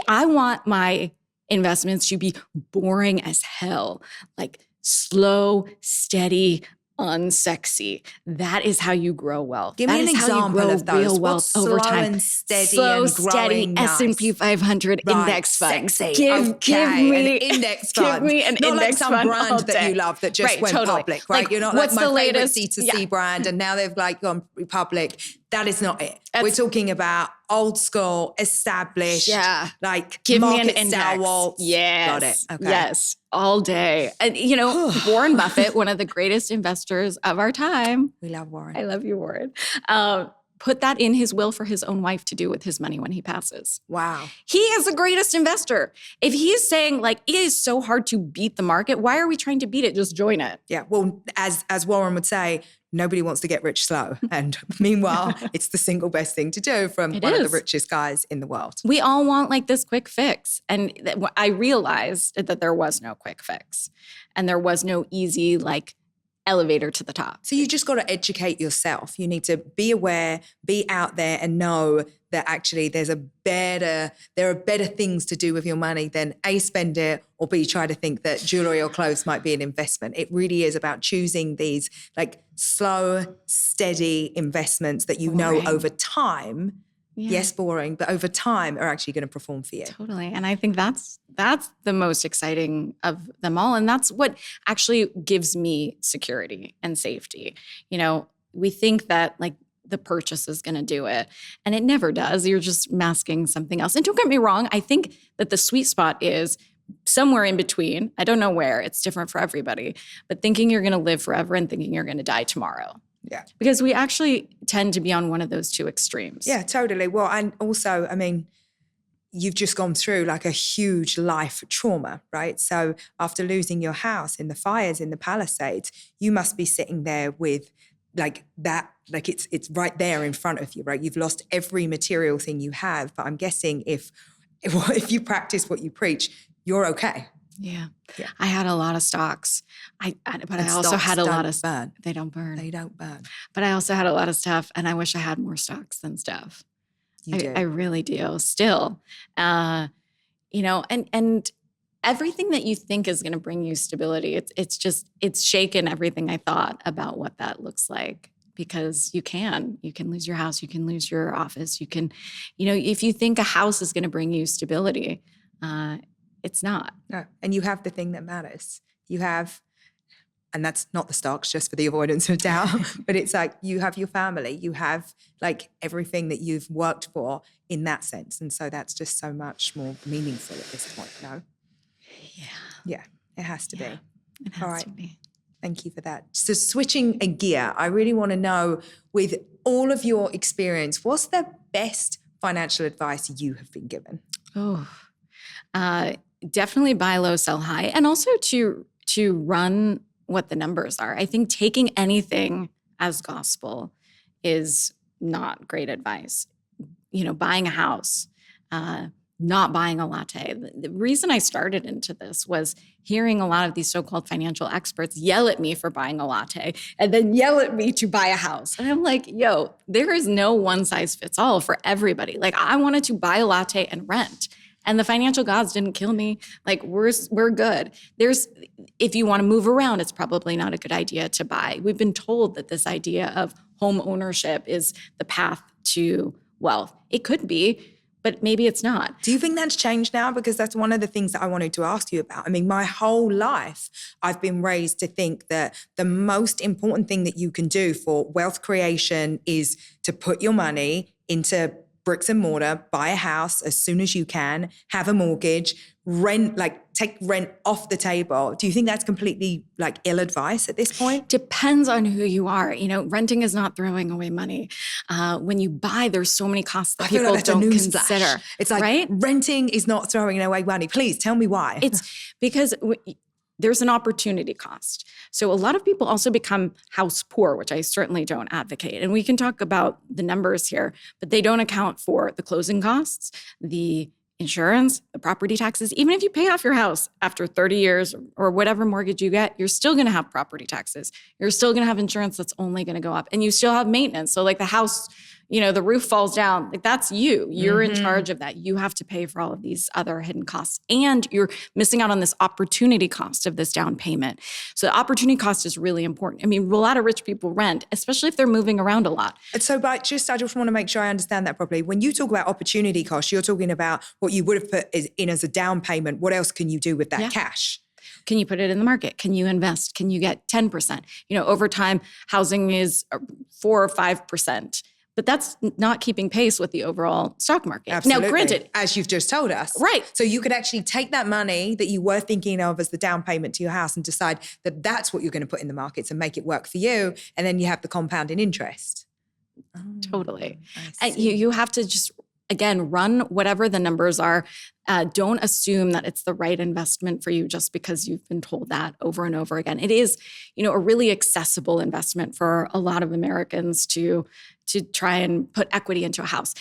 [SPEAKER 3] I want my investments to be boring as hell, like slow, steady, unsexy. That is how you grow wealth.
[SPEAKER 2] Give me an example of those.
[SPEAKER 3] Real wealth over time.
[SPEAKER 2] And steady
[SPEAKER 3] slow,
[SPEAKER 2] and
[SPEAKER 3] steady
[SPEAKER 2] nice.
[SPEAKER 3] S&P 500 index fund.
[SPEAKER 2] Sexy.
[SPEAKER 3] Give me
[SPEAKER 2] an index fund.
[SPEAKER 3] Give me an
[SPEAKER 2] not
[SPEAKER 3] index
[SPEAKER 2] like some
[SPEAKER 3] fund
[SPEAKER 2] brand that you love that just went public, right? You're not like my favorite D2C brand and now they've like gone public. That is not it. We're talking about old school, established, like
[SPEAKER 3] give me an
[SPEAKER 2] index.
[SPEAKER 3] Yes.
[SPEAKER 2] Got it. Okay.
[SPEAKER 3] Yes. All day. And Warren Buffett, one of the greatest investors of our time.
[SPEAKER 2] We love Warren.
[SPEAKER 3] I love you, Warren. Put that in his will for his own wife to do with his money when he passes.
[SPEAKER 2] Wow.
[SPEAKER 3] He is the greatest investor. If he's saying like, it is so hard to beat the market, why are we trying to beat it? Just join it.
[SPEAKER 2] Yeah. Well, as Warren would say, nobody wants to get rich slow. And meanwhile, it's the single best thing to do from one of the richest guys in the world.
[SPEAKER 3] We all want like this quick fix. And I realized that there was no quick fix. And there was no easy like elevator to the top.
[SPEAKER 2] So you just got to educate yourself. You need to be aware, be out there, and know that actually there are better things to do with your money than A, spend it, or B, try to think that jewelry or clothes might be an investment. It really is about choosing these like slow, steady investments that you know over time, yes, boring, but over time are actually going to perform for you.
[SPEAKER 3] Totally. And I think that's the most exciting of them all. And that's what actually gives me security and safety. You know, we think that like the purchase is going to do it, and it never does. You're just masking something else. And don't get me wrong, I think that the sweet spot is somewhere in between. I don't know where. It's different for everybody. But thinking you're going to live forever and thinking you're going to die tomorrow.
[SPEAKER 2] Yeah.
[SPEAKER 3] Because we actually tend to be on one of those two extremes.
[SPEAKER 2] Yeah, totally. Well, and also, I mean, you've just gone through like a huge life trauma, right? So after losing your house in the fires in the Palisades, you must be sitting there with like that, like it's right there in front of you, right? You've lost every material thing you have. But I'm guessing if you practice what you preach, you're okay.
[SPEAKER 3] Yeah. I had a lot of stocks. But I also had a lot of
[SPEAKER 2] burn.
[SPEAKER 3] They don't burn.
[SPEAKER 2] They don't burn.
[SPEAKER 3] But I also had a lot of stuff, and I wish I had more stocks than stuff.
[SPEAKER 2] You do.
[SPEAKER 3] I really do. Still, you know, and everything that you think is going to bring you stability, it's shaken everything I thought about what that looks like. Because you can lose your house, you can lose your office, you can, you know, if you think a house is going to bring you stability, it's not.
[SPEAKER 2] No, and you have the thing that matters. You have, and that's not the stocks, just for the avoidance of doubt, but it's like you have your family, you have like everything that you've worked for in that sense. And so that's just so much more meaningful at this point, no? Yeah, it has to be.
[SPEAKER 3] It has to be.
[SPEAKER 2] Thank you for that. So switching a gear, I really want to know, with all of your experience, what's the best financial advice you have been given?
[SPEAKER 3] Oh, definitely buy low, sell high, and also to run what the numbers are. I think taking anything as gospel is not great advice. You know, buying a house, not buying a latte. The reason I started into this was hearing a lot of these so-called financial experts yell at me for buying a latte and then yell at me to buy a house. And I'm like, yo, there is no one size fits all for everybody. Like, I wanted to buy a latte and rent. And the financial gods didn't kill me. Like, we're good. If you want to move around, it's probably not a good idea to buy. We've been told that this idea of home ownership is the path to wealth. It could be, but maybe it's not.
[SPEAKER 2] Do you think that's changed now? Because that's one of the things that I wanted to ask you about. I mean, my whole life, I've been raised to think that the most important thing that you can do for wealth creation is to put your money into bricks and mortar, buy a house as soon as you can, have a mortgage, rent, like take rent off the table. Do you think that's completely like ill advice at this point?
[SPEAKER 3] Depends on who you are. You know, renting is not throwing away money. When you buy, there's so many costs that people don't consider.
[SPEAKER 2] It's like,
[SPEAKER 3] right?
[SPEAKER 2] Renting is not throwing away money. Please tell me why.
[SPEAKER 3] It's because there's an opportunity cost. So a lot of people also become house poor, which I certainly don't advocate. And we can talk about the numbers here, but they don't account for the closing costs, the insurance, the property taxes. Even if you pay off your house after 30 years or whatever mortgage you get, you're still going to have property taxes. You're still going to have insurance that's only going to go up. And you still have maintenance. So like the house, you know, the roof falls down, like that's you. You're in charge of that. You have to pay for all of these other hidden costs. And you're missing out on this opportunity cost of this down payment. So the opportunity cost is really important. I mean, a lot of rich people rent, especially if they're moving around a lot.
[SPEAKER 2] And so I just want to make sure I understand that properly. When you talk about opportunity cost, you're talking about what you would have put in as a down payment. What else can you do with that cash?
[SPEAKER 3] Can you put it in the market? Can you invest? Can you get 10%? You know, over time, housing is 4 or 5%. But that's not keeping pace with the overall stock market.
[SPEAKER 2] Absolutely.
[SPEAKER 3] Now, granted,
[SPEAKER 2] as you've just told us.
[SPEAKER 3] Right.
[SPEAKER 2] So you could actually take that money that you were thinking of as the down payment to your house and decide that that's what you're going to put in the markets and make it work for you. And then you have the compounding interest.
[SPEAKER 3] Totally. And you have to just, again, run whatever the numbers are. Don't assume that it's the right investment for you just because you've been told that over and over again. It is, you know, a really accessible investment for a lot of Americans to try and put equity into a house.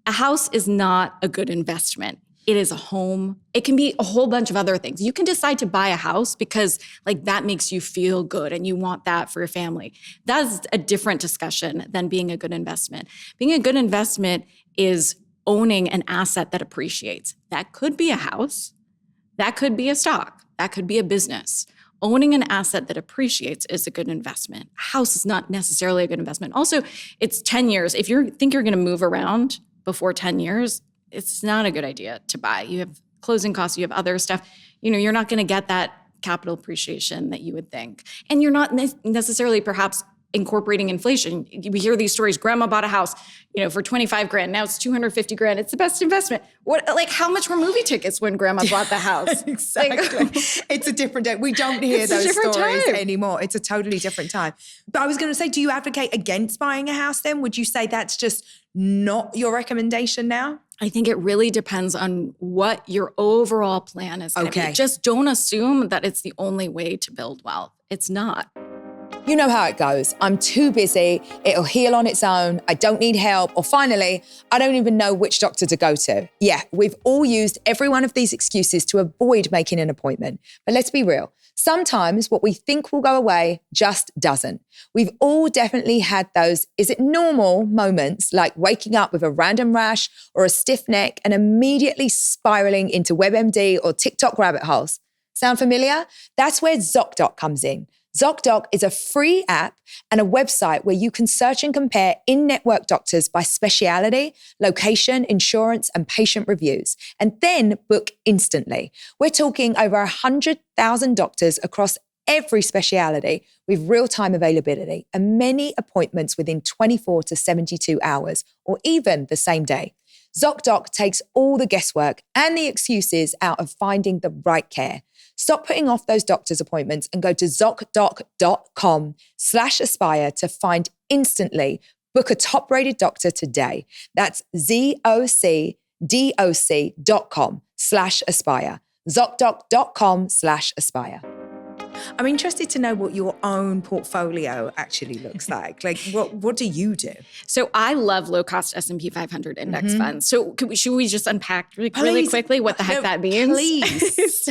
[SPEAKER 3] A house is not a good investment It is a home. It can be a whole bunch of other things. You can decide to buy a house because like that makes you feel good and you want that for your family. That's a different discussion than being a good investment. Being a good investment is owning an asset that appreciates. That could be a house. That could be a stock. That could be a business. Owning an asset that appreciates is a good investment. A house is not necessarily a good investment. Also, it's 10 years. If you think you're going to move around before 10 years, it's not a good idea to buy. You have closing costs, you have other stuff. You're not going to get that capital appreciation that you would think. And you're not necessarily perhaps incorporating inflation. We hear these stories. Grandma bought a house, for 25 grand. Now it's 250 grand. It's the best investment. How much were movie tickets when grandma bought the house?
[SPEAKER 2] Exactly. It's a different day. We don't hear those stories anymore. It's a totally different time. But I was going to say, do you advocate against buying a house then? Would you say that's just not your recommendation now?
[SPEAKER 3] I think it really depends on what your overall plan is going to be. Just don't assume that it's the only way to build wealth. It's not.
[SPEAKER 1] You know how it goes. I'm too busy. It'll heal on its own. I don't need help. Or finally, I don't even know which doctor to go to. Yeah, we've all used every one of these excuses to avoid making an appointment. But let's be real. Sometimes what we think will go away just doesn't. We've all definitely had those is it normal moments, like waking up with a random rash or a stiff neck and immediately spiraling into WebMD or TikTok rabbit holes. Sound familiar? That's where ZocDoc comes in. ZocDoc is a free app and a website where you can search and compare in-network doctors by speciality, location, insurance, and patient reviews, and then book instantly. We're talking over 100,000 doctors across every speciality with real-time availability and many appointments within 24 to 72 hours or even the same day. ZocDoc takes all the guesswork and the excuses out of finding the right care. Stop putting off those doctor's appointments and go to ZocDoc.com/aspire to find instantly. Book a top-rated doctor today. That's ZocDoc.com/aspire. ZocDoc.com/aspire. I'm interested to know what your own portfolio actually looks like. What do you do?
[SPEAKER 3] So I love low-cost S&P 500 index funds. So should we just unpack really quickly what the heck that means?
[SPEAKER 2] Please.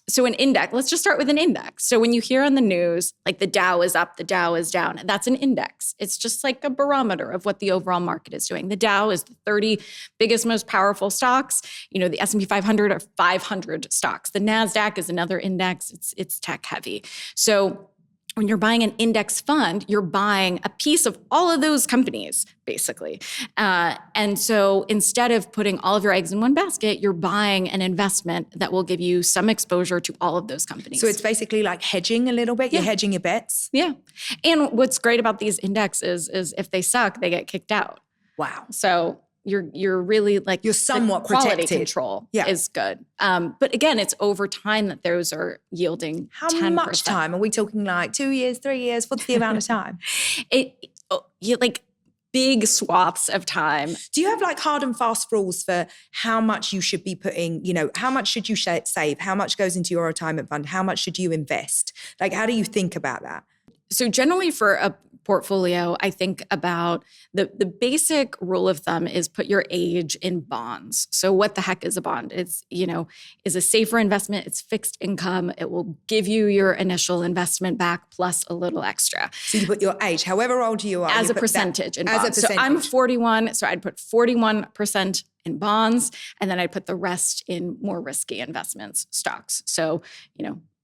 [SPEAKER 3] So an index, let's just start with an index. So when you hear on the news, like the Dow is up, the Dow is down, that's an index. It's just like a barometer of what the overall market is doing. The Dow is the 30 biggest, most powerful stocks. The S&P 500 are 500 stocks. The NASDAQ is another index. It's tech heavy. So when you're buying an index fund, you're buying a piece of all of those companies, basically. And so instead of putting all of your eggs in one basket, you're buying an investment that will give you some exposure to all of those companies.
[SPEAKER 2] So it's basically like hedging a little bit. You're hedging your bets.
[SPEAKER 3] Yeah. And what's great about these indexes is if they suck, they get kicked out.
[SPEAKER 2] Wow.
[SPEAKER 3] So you're really like
[SPEAKER 2] you're somewhat
[SPEAKER 3] quality
[SPEAKER 2] protected.
[SPEAKER 3] Control is good. But again, it's over time that those are yielding 10%.
[SPEAKER 2] How much time? Are we talking like 2 years, 3 years? What's the amount of time?
[SPEAKER 3] Like big swaths of time.
[SPEAKER 2] Do you have like hard and fast rules for how much you should be putting, how much should you save? How much goes into your retirement fund? How much should you invest? Like, how do you think about that?
[SPEAKER 3] So generally for a portfolio, I think about the basic rule of thumb is put your age in bonds. So what the heck is a bond? It's, is a safer investment. It's fixed income. It will give you your initial investment back plus a little extra.
[SPEAKER 2] So you put your age, however old you are.
[SPEAKER 3] As a percentage in bonds. So I'm 41, so I'd put 41% in bonds, and then I'd put the rest in more risky investments, stocks. So,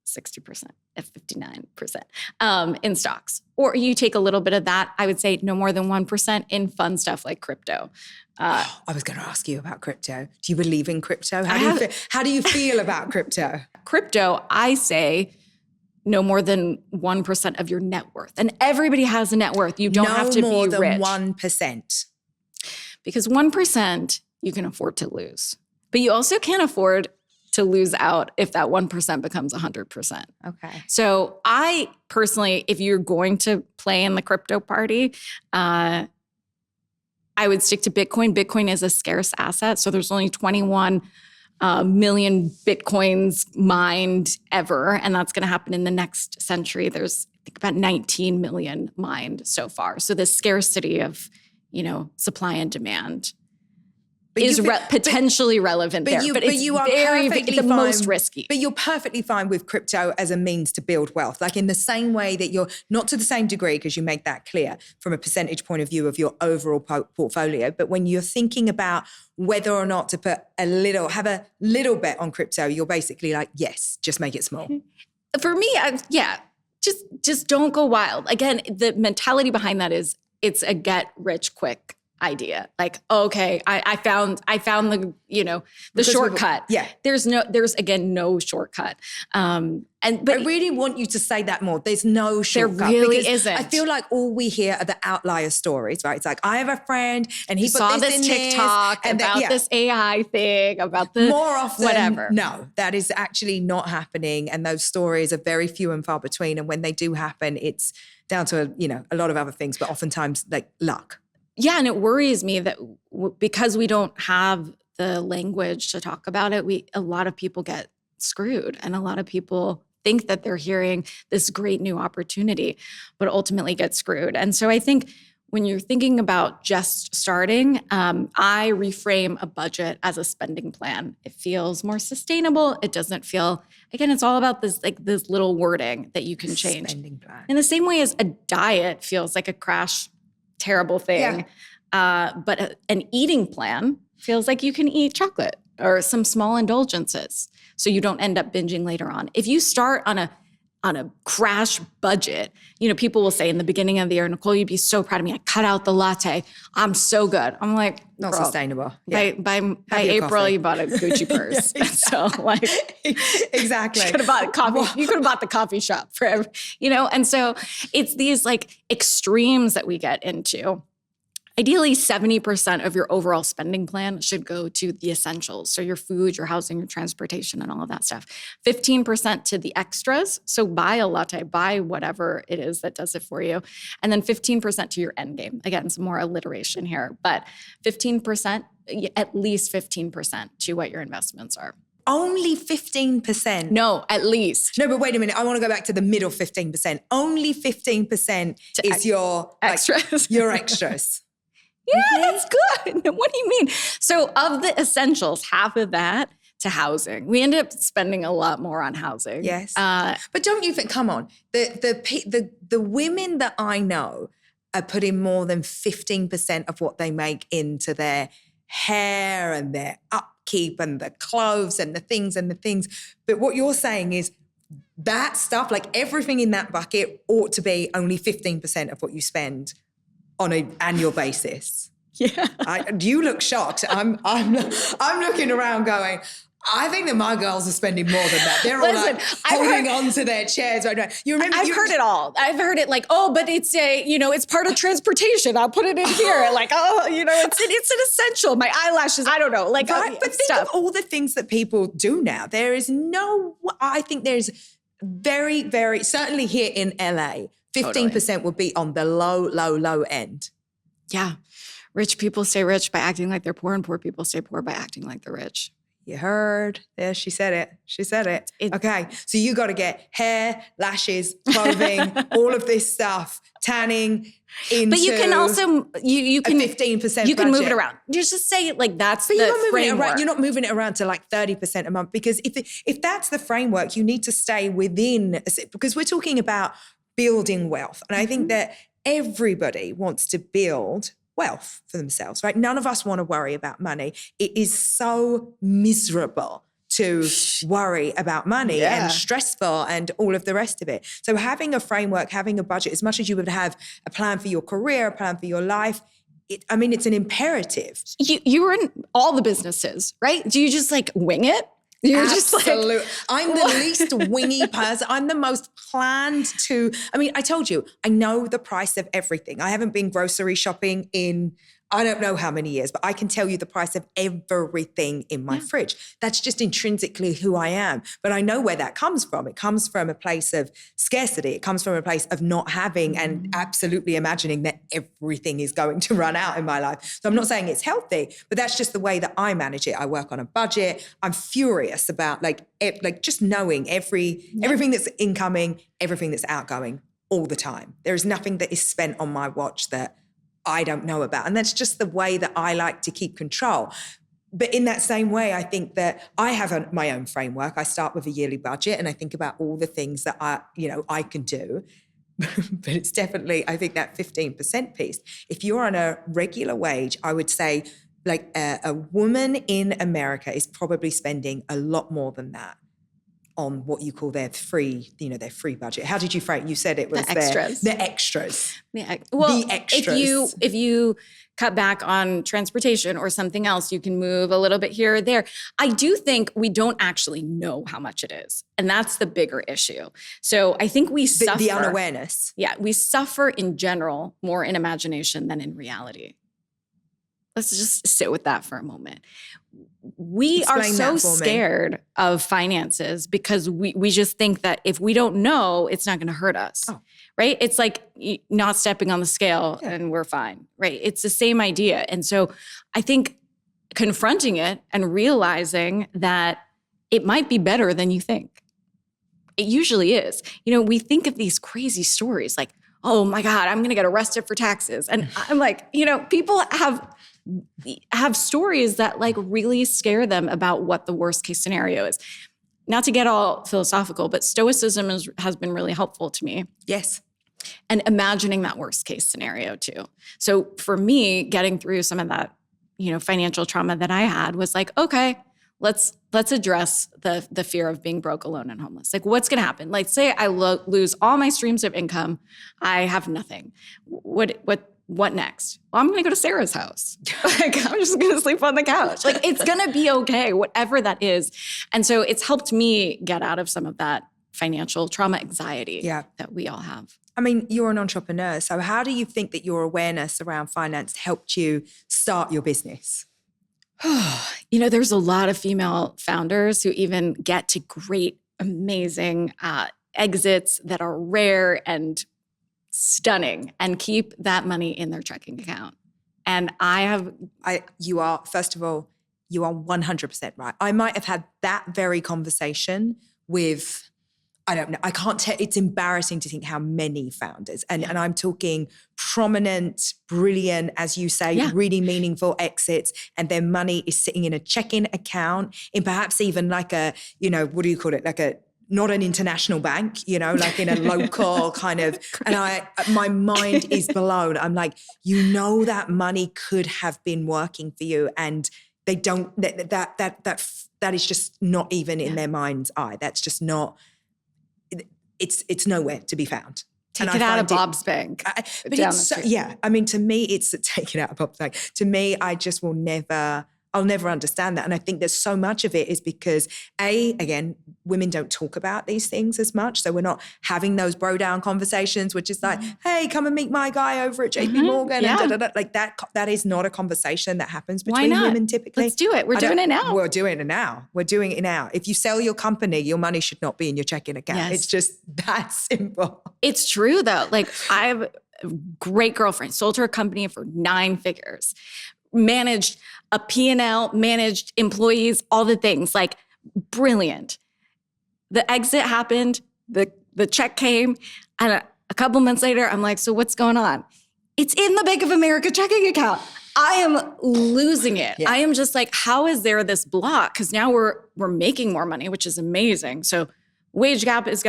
[SPEAKER 3] 60% at 59% in stocks. Or you take a little bit of that, I would say no more than 1% in fun stuff like crypto.
[SPEAKER 2] I was going to ask you about crypto. Do you believe in crypto? How do you feel about crypto?
[SPEAKER 3] Crypto, I say no more than 1% of your net worth. And everybody has a net worth. You don't have to be rich.
[SPEAKER 2] No more than 1%.
[SPEAKER 3] Because 1% you can afford to lose. But you also can't afford to lose out if that 1% becomes 100%.
[SPEAKER 2] Okay.
[SPEAKER 3] So I personally, if you're going to play in the crypto party, I would stick to Bitcoin. Bitcoin is a scarce asset. So there's only 21 million Bitcoins mined ever. And that's going to happen in the next century. There's, I think, about 19 million mined so far. So the scarcity of, supply and demand potentially relevant there. But you are the most risky.
[SPEAKER 2] But you're perfectly fine with crypto as a means to build wealth. Like in the same way that you're not to the same degree, because you make that clear from a percentage point of view of your overall portfolio. But when you're thinking about whether or not to have a little bet on crypto, you're basically like, yes, just make it small.
[SPEAKER 3] For me, just don't go wild. Again, the mentality behind that is it's a get rich quick idea. Like, okay, I found the, the shortcut. There's again, no shortcut. But
[SPEAKER 2] I really want you to say that more. There's no shortcut.
[SPEAKER 3] There really isn't.
[SPEAKER 2] I feel like all we hear are the outlier stories, right? It's like, I have a friend and he
[SPEAKER 3] saw
[SPEAKER 2] put this in
[SPEAKER 3] TikTok
[SPEAKER 2] and
[SPEAKER 3] about this AI thing, about the
[SPEAKER 2] more often,
[SPEAKER 3] whatever.
[SPEAKER 2] No, that is actually not happening. And those stories are very few and far between. And when they do happen, it's down to, a lot of other things, but oftentimes like luck.
[SPEAKER 3] Yeah, and it worries me that because we don't have the language to talk about it, a lot of people get screwed, and a lot of people think that they're hearing this great new opportunity, but ultimately get screwed. And so I think when you're thinking about just starting, I reframe a budget as a spending plan. It feels more sustainable. It doesn't feel, again, it's all about this little wording that you can change.
[SPEAKER 2] Spending plan.
[SPEAKER 3] In the same way as a diet feels like a terrible thing. But an eating plan feels like you can eat chocolate or some small indulgences so you don't end up binging later on. If you start on a crash budget, people will say in the beginning of the year, Nicole, you'd be so proud of me. I cut out the latte. I'm so good. I'm like,
[SPEAKER 2] not sustainable.
[SPEAKER 3] Yeah. By April,
[SPEAKER 2] coffee.
[SPEAKER 3] You bought a Gucci purse. So
[SPEAKER 2] exactly.
[SPEAKER 3] You could have bought coffee. You could have bought the coffee shop forever, And so it's these extremes that we get into. Ideally, 70% of your overall spending plan should go to the essentials. So your food, your housing, your transportation, and all of that stuff. 15% to the extras. So buy a latte, buy whatever it is that does it for you. And then 15% to your end game. Again, some more alliteration here, but 15%, at least 15% to what your investments are.
[SPEAKER 2] Only 15%?
[SPEAKER 3] No, at least.
[SPEAKER 2] No, but wait a minute. I want to go back to the middle 15%. Only 15% is your
[SPEAKER 3] extras.
[SPEAKER 2] Your extras.
[SPEAKER 3] Yeah, that's good. What do you mean? So of the essentials, half of that to housing. We end up spending a lot more on housing.
[SPEAKER 2] Yes. But don't you think, come on, the women that I know are putting more than 15% of what they make into their hair and their upkeep and the clothes and the things. But what you're saying is that stuff, like everything in that bucket ought to be only 15% of what you spend on an annual basis.
[SPEAKER 3] Yeah.
[SPEAKER 2] You look shocked. I'm looking around going, I think that my girls are spending more than that. They're all holding on to their chairs right now. You remember?
[SPEAKER 3] I've heard it all. I've heard it but it's it's part of transportation. I'll put it in here. It's an essential. My eyelashes, I don't know.
[SPEAKER 2] But think of all the things that people do now. I think there's very, very, certainly here in LA, 15% would be on the low end.
[SPEAKER 3] Yeah. Rich people stay rich by acting like they're poor, and poor people stay poor by acting like they're rich.
[SPEAKER 2] You heard. There, she said it. Okay. So you got to get hair, lashes, clothing, all of this stuff, tanning into.
[SPEAKER 3] But you can also, you can
[SPEAKER 2] 15%.
[SPEAKER 3] You can move it around. You just say that's the framework.
[SPEAKER 2] You're not moving it around to 30% a month, because if that's the framework, you need to stay within, because we're talking about building wealth. And I think that everybody wants to build wealth for themselves, right? None of us want to worry about money. It is so miserable to worry about money and stressful and all of the rest of it. So having a framework, having a budget, as much as you would have a plan for your career, a plan for your life, it's an imperative.
[SPEAKER 3] You were in all the businesses, right? Do you just wing it? You're
[SPEAKER 2] Absolutely. I'm the least wingy person. I'm the most planned to. I told you, I know the price of everything. I haven't been grocery shopping in I don't know how many years, but I can tell you the price of everything in my fridge. That's just intrinsically who I am. But I know where that comes from. It comes from a place of scarcity. It comes from a place of not having and absolutely imagining that everything is going to run out in my life. So I'm not saying it's healthy, but that's just the way that I manage it. I work on a budget. I'm furious about just knowing everything that's incoming, everything that's outgoing all the time. There is nothing that is spent on my watch that I don't know about. And that's just the way that I like to keep control. But in that same way, I think that I have my own framework. I start with a yearly budget and I think about all the things that I can do. But it's definitely, I think that 15% piece. If you're on a regular wage, I would say like a woman in America is probably spending a lot more than that on what you call their free budget. How did you frame? You said it was
[SPEAKER 3] the extras.
[SPEAKER 2] The extras.
[SPEAKER 3] Well,
[SPEAKER 2] the extras.
[SPEAKER 3] If you cut back on transportation or something else, you can move a little bit here or there. I do think we don't actually know how much it is. And that's the bigger issue. So I think we suffer.
[SPEAKER 2] The unawareness.
[SPEAKER 3] Yeah, we suffer in general more in imagination than in reality. Let's just sit with that for a moment. We are so scared of finances because we just think that if we don't know, it's not going to hurt us, right? It's like not stepping on the scale and we're fine, right? It's the same idea. And so I think confronting it and realizing that it might be better than you think. It usually is. We think of these crazy stories like, oh my God, I'm going to get arrested for taxes. And I'm like, people have stories that like really scare them about what the worst case scenario is. Not to get all philosophical, but stoicism has been really helpful to me.
[SPEAKER 2] Yes.
[SPEAKER 3] And imagining that worst case scenario too. So for me, getting through some of that, financial trauma that I had was like, okay, let's address the fear of being broke, alone, and homeless. Like, what's going to happen? Like, say I lose all my streams of income. I have nothing. What next? Well, I'm going to go to Sarah's house. Like, I'm just going to sleep on the couch. Like, it's going to be okay, whatever that is. And so it's helped me get out of some of that financial trauma anxiety that we all have.
[SPEAKER 2] I mean, you're an entrepreneur. So how do you think that your awareness around finance helped you start your business?
[SPEAKER 3] There's a lot of female founders who even get to great, amazing exits that are rare and stunning and keep that money in their checking account. And you are 100% right. I might have had that very conversation with, I don't know, I can't tell, it's embarrassing to think how many founders, and I'm talking prominent, brilliant, as you say, really meaningful exits, and their money is sitting in a checking account, in perhaps even like a, what do you call it? Like not an international bank, like in a local kind of, and my mind is blown. I'm like, that money could have been working for you, and they don't, that is just not even in their mind's eye. That's just not, it's nowhere to be Take
[SPEAKER 2] found.
[SPEAKER 3] it out of Bob's bank.
[SPEAKER 2] I mean, to me, it's take it out of Bob's bank. To me, I'll never understand that. And I think there's so much of it is because again, women don't talk about these things as much. So we're not having those bro down conversations, which is like, hey, come and meet my guy over at JP Morgan. And da-da-da. Like that is not a conversation that happens between women typically.
[SPEAKER 3] Let's do it. We're doing it now.
[SPEAKER 2] We're doing it now. If you sell your company, your money should not be in your checking account. Yes. It's just that simple.
[SPEAKER 3] It's true though. Like I have a great girlfriend, sold her a company for 9 figures. Managed a P&L, managed employees, all the things, like brilliant. The exit happened, the check came, and a couple months later, I'm like, so what's going on? It's in the Bank of America checking account. I am losing it. Yeah. I am just like, how is there this block? Because now we're making more money, which is amazing. So wage gap is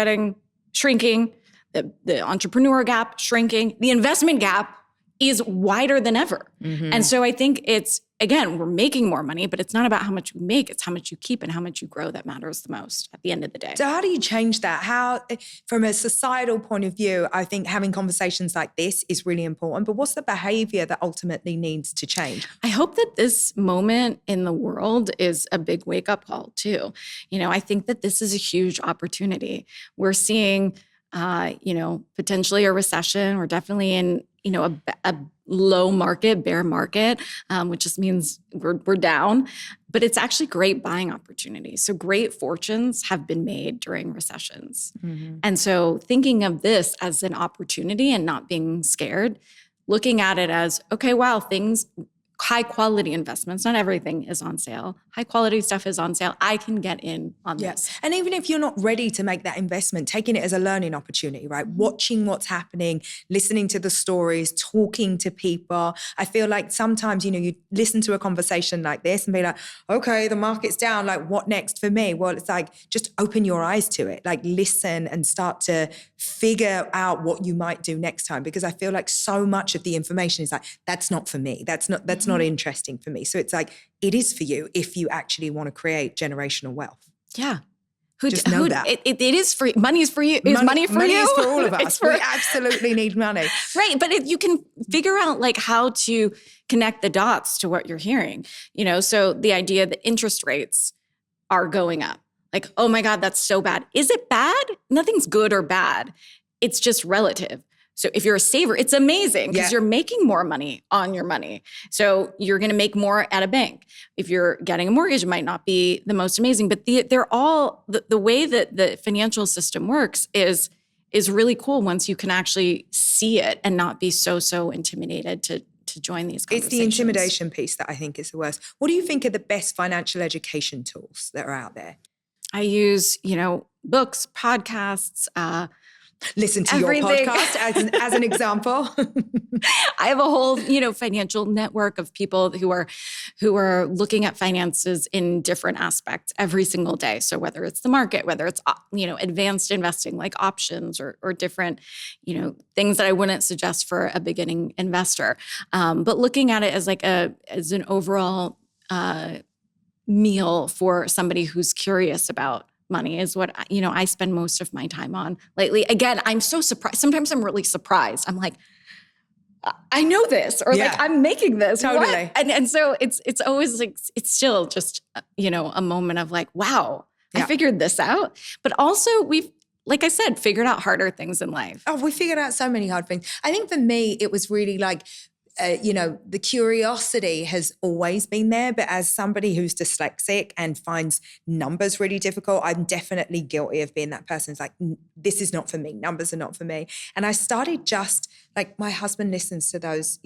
[SPEAKER 3] shrinking, the entrepreneur gap shrinking, the investment gap is wider than ever. Mm-hmm. And so I think it's, again, we're making more money, but it's not about how much you make, it's how much you keep and how much you grow that matters the most at the end of the day.
[SPEAKER 2] So how do you change that? How, from a societal point of view, I think having conversations like this is really important, but what's the behavior that ultimately needs to change?
[SPEAKER 3] I hope that this moment in the world is a big wake-up call too. I think that this is a huge opportunity. We're seeing, potentially a recession. We're definitely in, a low market, bear market, which just means we're down. But it's actually great buying opportunities. So great fortunes have been made during recessions. Mm-hmm. And so thinking of this as an opportunity and not being scared, looking at it as, okay, wow, things high quality investments, not everything is on sale. High quality stuff is on sale. I can get in on this.
[SPEAKER 2] And even if you're not ready to make that investment, taking it as a learning opportunity, right? Watching what's happening, listening to the stories, talking to people. I feel like sometimes, you listen to a conversation like this and be like, okay, the market's down. Like, what next for me? Well, it's like, just open your eyes to it. Like, listen and start to figure out what you might do next time. Because I feel like so much of the information is like, that's not for me. That's not interesting for me. So it's like, it is for you if you actually want to create generational wealth.
[SPEAKER 3] Yeah.
[SPEAKER 2] Just know that.
[SPEAKER 3] It is free. Money is for you. Is money for you?
[SPEAKER 2] Money is for all of us. We absolutely need money.
[SPEAKER 3] Right. But you can figure out like how to connect the dots to what you're hearing. So the idea that interest rates are going up. Like, oh my God, that's so bad. Is it bad? Nothing's good or bad. It's just relative. So if you're a saver, it's amazing because you're making more money on your money. So you're going to make more at a bank. If you're getting a mortgage, it might not be the most amazing, but they're all the way that the financial system works is really cool once you can actually see it and not be so intimidated to join these conversations.
[SPEAKER 2] It's the intimidation piece that I think is the worst. What do you think are the best financial education tools that are out there?
[SPEAKER 3] I use, books, podcasts,
[SPEAKER 2] listen to everything. Your podcast as an example.
[SPEAKER 3] I have a whole, financial network of people who are looking at finances in different aspects every single day. So whether it's the market, whether it's, advanced investing like options or different, things that I wouldn't suggest for a beginning investor. But looking at it as as an overall meal for somebody who's curious about money is what, I spend most of my time on lately. Again, I'm so surprised. Sometimes I'm really surprised. I'm like, I know this, or like I'm making this.
[SPEAKER 2] Totally.
[SPEAKER 3] What? And so it's always like, it's still just, a moment of like, wow, I figured this out. But also we've, like I said, figured out harder things in life.
[SPEAKER 2] Oh, we figured out so many hard things. I think for me, it was really like, the curiosity has always been there, but as somebody who's dyslexic and finds numbers really difficult, I'm definitely guilty of being that person who's like, this is not for me. Numbers are not for me. And I started just like, my husband listens to those,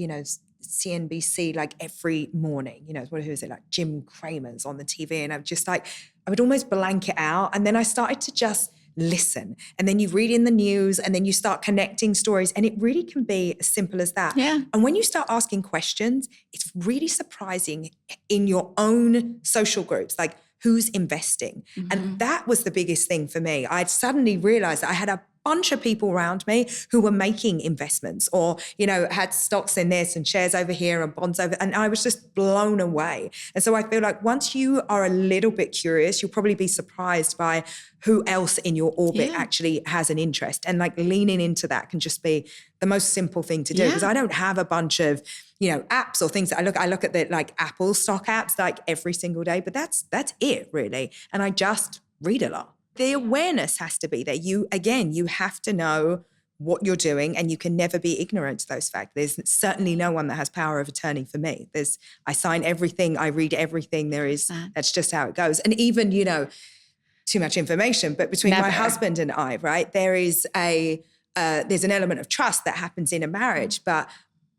[SPEAKER 2] CNBC like every morning, who is it? Like Jim Cramer's on the TV. And I'm just like, I would almost blank it out. And then I started to just listen. And then you read in the news and then you start connecting stories. And it really can be as simple as that.
[SPEAKER 3] Yeah.
[SPEAKER 2] And when you start asking questions, it's really surprising in your own social groups, like who's investing. Mm-hmm. And that was the biggest thing for me. I'd suddenly realized that I had a bunch of people around me who were making investments or, had stocks in this and shares over here and bonds over, and I was just blown away. And so I feel like once you are a little bit curious, you'll probably be surprised by who else in your orbit actually has an interest. And like leaning into that can just be the most simple thing to do because I don't have a bunch of, apps or things that I look at the like Apple stock apps like every single day, but that's it really. And I just read a lot. The awareness has to be there. You have to know what you're doing and you can never be ignorant to those facts. There's certainly no one that has power of attorney for me. I sign everything, I read everything. That's just how it goes. And even, too much information, but between my husband and I, right, there's an element of trust that happens in a marriage, but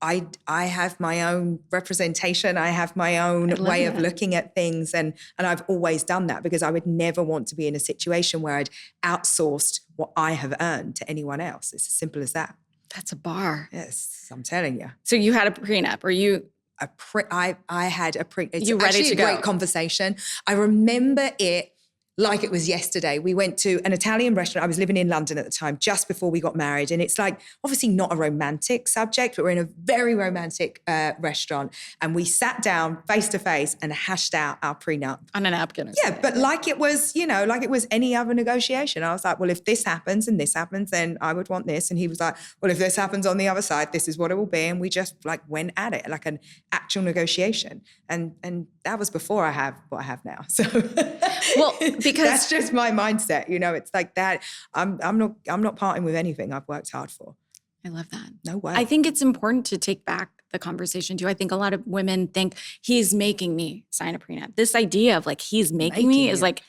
[SPEAKER 2] I have my own representation. I have my own way of looking at things. And I've always done that because I would never want to be in a situation where I'd outsourced what I have earned to anyone else. It's as simple as that.
[SPEAKER 3] That's a bar.
[SPEAKER 2] Yes, I'm telling you.
[SPEAKER 3] So you had a prenup or you...
[SPEAKER 2] I had a prenup. It's
[SPEAKER 3] you ready
[SPEAKER 2] actually
[SPEAKER 3] to
[SPEAKER 2] a
[SPEAKER 3] go?
[SPEAKER 2] Great conversation. I remember it like it was yesterday. We went to an Italian restaurant. I was living in London at the time, just before we got married. And it's like, obviously not a romantic subject, but we're in a very romantic restaurant. And we sat down face to face and hashed out our prenup.
[SPEAKER 3] On a napkin or
[SPEAKER 2] something.
[SPEAKER 3] something.
[SPEAKER 2] But like it was, like it was any other negotiation. I was like, well, if this happens and this happens, then I would want this. And he was like, well, if this happens on the other side, this is what it will be. And we just like went at it like an actual negotiation. And that was before I have what I have now. So
[SPEAKER 3] well, because
[SPEAKER 2] that's just my mindset. It's like that. I'm not parting with anything I've worked hard for.
[SPEAKER 3] I love that.
[SPEAKER 2] No way.
[SPEAKER 3] I think it's important to take back the conversation too. I think a lot of women think he's making me sign a prenup. This idea of like he's making me is like,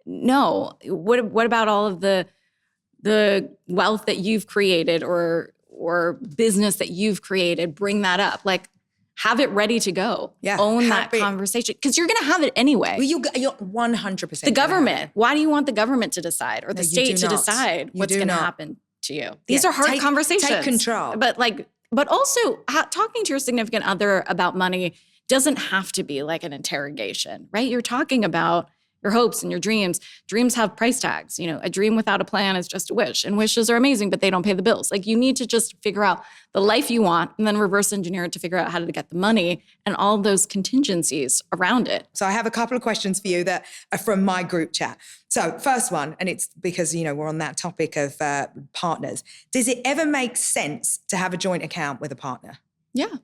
[SPEAKER 3] no. What about all of the wealth that you've created or business that you've created? Bring that up. Like, have it ready to go.
[SPEAKER 2] Yeah,
[SPEAKER 3] Own that
[SPEAKER 2] happy.
[SPEAKER 3] conversation because you're going to have it anyway.
[SPEAKER 2] Well, you're 100%.
[SPEAKER 3] The government. Why do you want the government to decide or the
[SPEAKER 2] you
[SPEAKER 3] state
[SPEAKER 2] do
[SPEAKER 3] to
[SPEAKER 2] not.
[SPEAKER 3] decide
[SPEAKER 2] You
[SPEAKER 3] what's
[SPEAKER 2] do
[SPEAKER 3] going to
[SPEAKER 2] not.
[SPEAKER 3] happen to you? These are hard conversations.
[SPEAKER 2] Take control.
[SPEAKER 3] But also talking to your significant other about money doesn't have to be like an interrogation, right? You're talking about your hopes and your dreams. Dreams have price tags. You know, a dream without a plan is just a wish. And wishes are amazing, but they don't pay the bills. Like you need to just figure out the life you want and then reverse engineer it to figure out how to get the money and all those contingencies around it.
[SPEAKER 2] So I have a couple of questions for you that are from my group chat. So first one, and it's because, we're on that topic of partners. Does it ever make sense to have a joint account with a partner?
[SPEAKER 3] Yeah.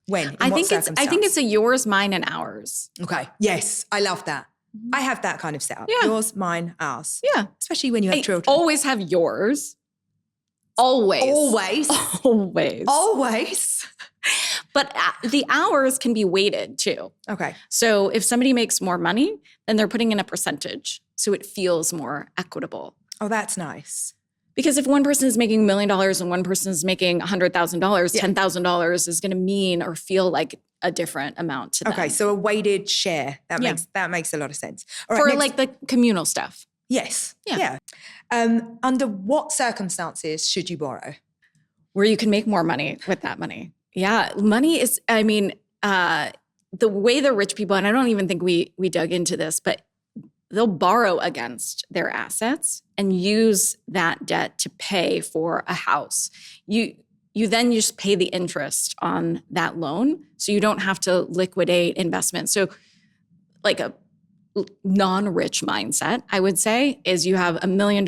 [SPEAKER 2] When?
[SPEAKER 3] I think it's a yours, mine, and ours.
[SPEAKER 2] Okay. Yes. I love that. I have that kind of setup.
[SPEAKER 3] Yeah.
[SPEAKER 2] Yours, mine, ours.
[SPEAKER 3] Yeah.
[SPEAKER 2] Especially when you have children.
[SPEAKER 3] Always have yours. Always.
[SPEAKER 2] Always.
[SPEAKER 3] Always.
[SPEAKER 2] Always.
[SPEAKER 3] But the hours can be weighted too.
[SPEAKER 2] Okay.
[SPEAKER 3] So if somebody makes more money, then they're putting in a percentage. So it feels more equitable.
[SPEAKER 2] Oh, that's nice.
[SPEAKER 3] Because if one person is making $1 million and one person is making $100,000, $10,000 is going to mean or feel like a different amount to them.
[SPEAKER 2] Okay, so a weighted share. That makes a lot of sense. All right,
[SPEAKER 3] for like the communal stuff.
[SPEAKER 2] Yes.
[SPEAKER 3] Yeah.
[SPEAKER 2] Under what circumstances should you borrow?
[SPEAKER 3] Where you can make more money with that money. Yeah. Money is, the way the rich people, and I don't even think we dug into this, but they'll borrow against their assets and use that debt to pay for a house. You then just pay the interest on that loan, so you don't have to liquidate investments. So like a non-rich mindset, I would say, is you have $1 million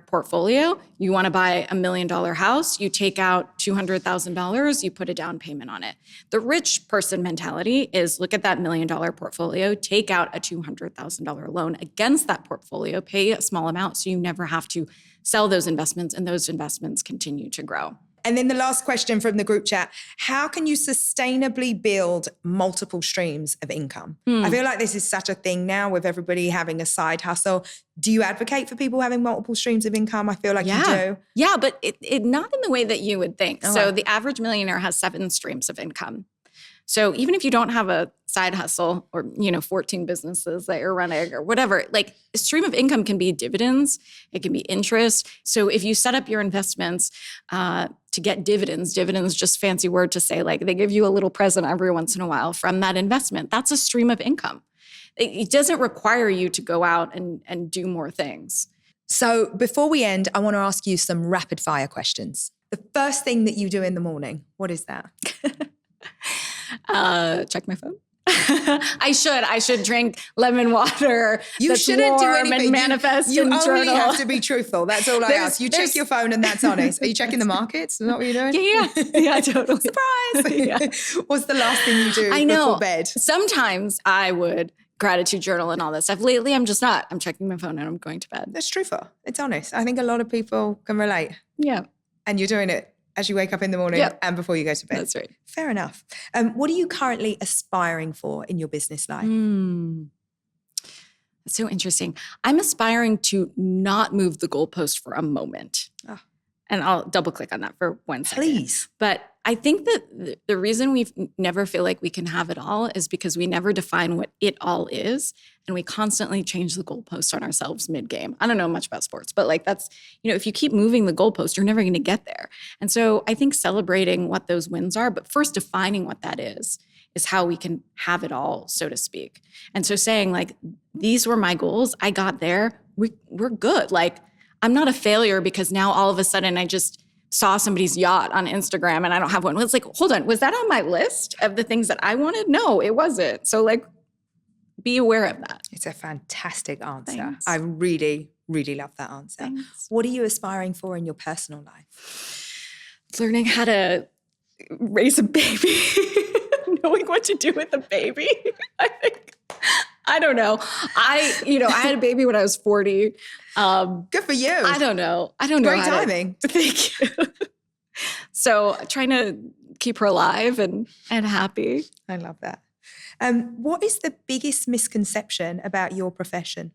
[SPEAKER 3] portfolio, you want to buy $1 million house, you take out $200,000, you put a down payment on it. The rich person mentality is look at that $1 million portfolio, take out a $200,000 loan against that portfolio, pay a small amount so you never have to sell those investments and those investments continue to grow.
[SPEAKER 2] And then the last question from the group chat, how can you sustainably build multiple streams of income? I feel like this is such a thing now with everybody having a side hustle. Do you advocate for people having multiple streams of income? I feel like you do.
[SPEAKER 3] Yeah, but it not in the way that you would think.
[SPEAKER 2] Okay.
[SPEAKER 3] So the average millionaire has 7 streams of income. So even if you don't have a side hustle or, 14 businesses that you're running or whatever, like a stream of income can be dividends, it can be interest. So if you set up your investments to get dividends just fancy word to say like they give you a little present every once in a while from that investment, that's a stream of income. It doesn't require you to go out and do more things.
[SPEAKER 2] So before we end, I want to ask you some rapid fire questions. The first thing that you do in the morning, what is that?
[SPEAKER 3] Check my phone. I should drink lemon water.
[SPEAKER 2] You shouldn't do anything.
[SPEAKER 3] And manifest
[SPEAKER 2] you
[SPEAKER 3] and
[SPEAKER 2] only
[SPEAKER 3] journal.
[SPEAKER 2] have to be truthful. That's all I ask. You check your phone and that's honest. Are you checking the markets? Is that what you're doing?
[SPEAKER 3] Yeah, totally.
[SPEAKER 2] Surprise.
[SPEAKER 3] Yeah.
[SPEAKER 2] What's the last thing you do before bed?
[SPEAKER 3] Sometimes I would gratitude journal and all that stuff. Lately, I'm just not. I'm checking my phone and I'm going to bed.
[SPEAKER 2] That's truthful. It's honest. I think a lot of people can relate.
[SPEAKER 3] Yeah.
[SPEAKER 2] And you're doing it as you wake up in the morning and before you go to bed.
[SPEAKER 3] That's right.
[SPEAKER 2] Fair enough. What are you currently aspiring for in your business life?
[SPEAKER 3] That's so interesting. I'm aspiring to not move the goalpost for a moment.
[SPEAKER 2] Oh.
[SPEAKER 3] And I'll double click on that for 1 second.
[SPEAKER 2] Please.
[SPEAKER 3] But I think that the reason we never feel like we can have it all is because we never define what it all is. And we constantly change the goalpost on ourselves mid-game. I don't know much about sports, but like that's, if you keep moving the goalpost, you're never going to get there. And so I think celebrating what those wins are, but first defining what that is how we can have it all, so to speak. And so saying like, these were my goals, I got there, we're good. Like I'm not a failure because now all of a sudden I just saw somebody's yacht on Instagram and I don't have one. It's like, hold on, was that on my list of the things that I wanted? No, it wasn't. So like, be aware of that.
[SPEAKER 2] It's a fantastic answer.
[SPEAKER 3] Thanks.
[SPEAKER 2] I really, really love that answer.
[SPEAKER 3] Thanks.
[SPEAKER 2] What are you aspiring for in your personal life?
[SPEAKER 3] Learning how to raise a baby, knowing what to do with a baby. I don't know. I had a baby when I was 40.
[SPEAKER 2] Good for you.
[SPEAKER 3] I don't know.
[SPEAKER 2] Great timing.
[SPEAKER 3] Thank you. So trying to keep her alive and happy.
[SPEAKER 2] I love that. What is the biggest misconception about your profession?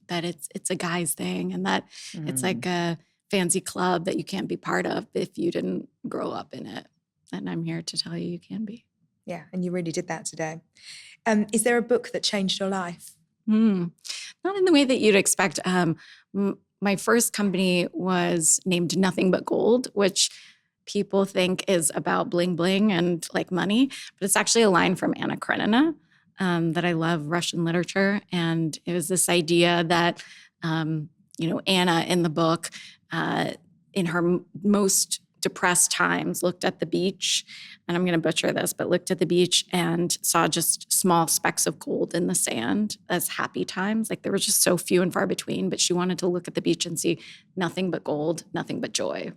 [SPEAKER 3] That it's a guy's thing and that it's like a fancy club that you can't be part of if you didn't grow up in it. And I'm here to tell you can be.
[SPEAKER 2] Yeah, and you really did that today. Is there a book that changed your life?
[SPEAKER 3] Not in the way that you'd expect. My first company was named Nothing But Gold, which people think is about bling bling and like money, but it's actually a line from Anna Karenina that I love, Russian literature. And it was this idea that, Anna in the book, in her most depressed times, looked at the beach, and I'm going to butcher this, but looked at the beach and saw just small specks of gold in the sand as happy times. Like, there were just so few and far between, but she wanted to look at the beach and see nothing but gold, nothing but joy.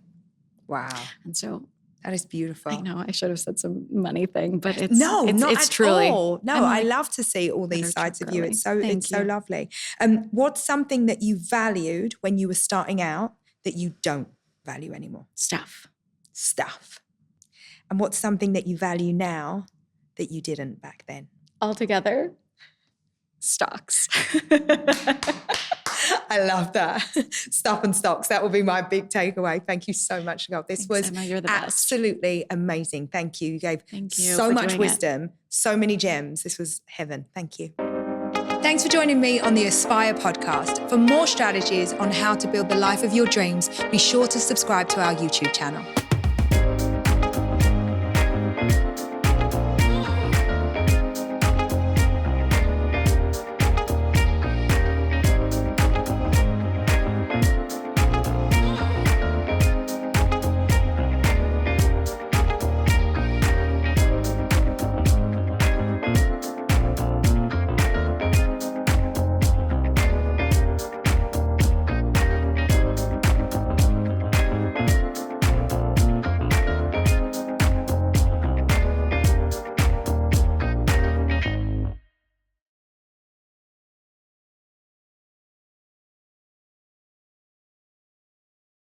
[SPEAKER 2] Wow.
[SPEAKER 3] And so
[SPEAKER 2] that is beautiful.
[SPEAKER 3] I know I should have said some money thing, but it's
[SPEAKER 2] not
[SPEAKER 3] truly,
[SPEAKER 2] at all. No, I love to see all these sides of you. It's so lovely. What's something that you valued when you were starting out that you don't value anymore?
[SPEAKER 3] Stuff.
[SPEAKER 2] And what's something that you value now that you didn't back then?
[SPEAKER 3] Altogether, stocks.
[SPEAKER 2] I love that. Stuff and stocks. That will be my big takeaway. Thank you so much, Nicole. This was
[SPEAKER 3] Emma, you're the best.
[SPEAKER 2] Absolutely amazing. Thank you. You gave so much wisdom, so many gems. This was heaven. Thank you. Thanks for joining me on the Aspire podcast. For more strategies on how to build the life of your dreams, be sure to subscribe to our YouTube channel.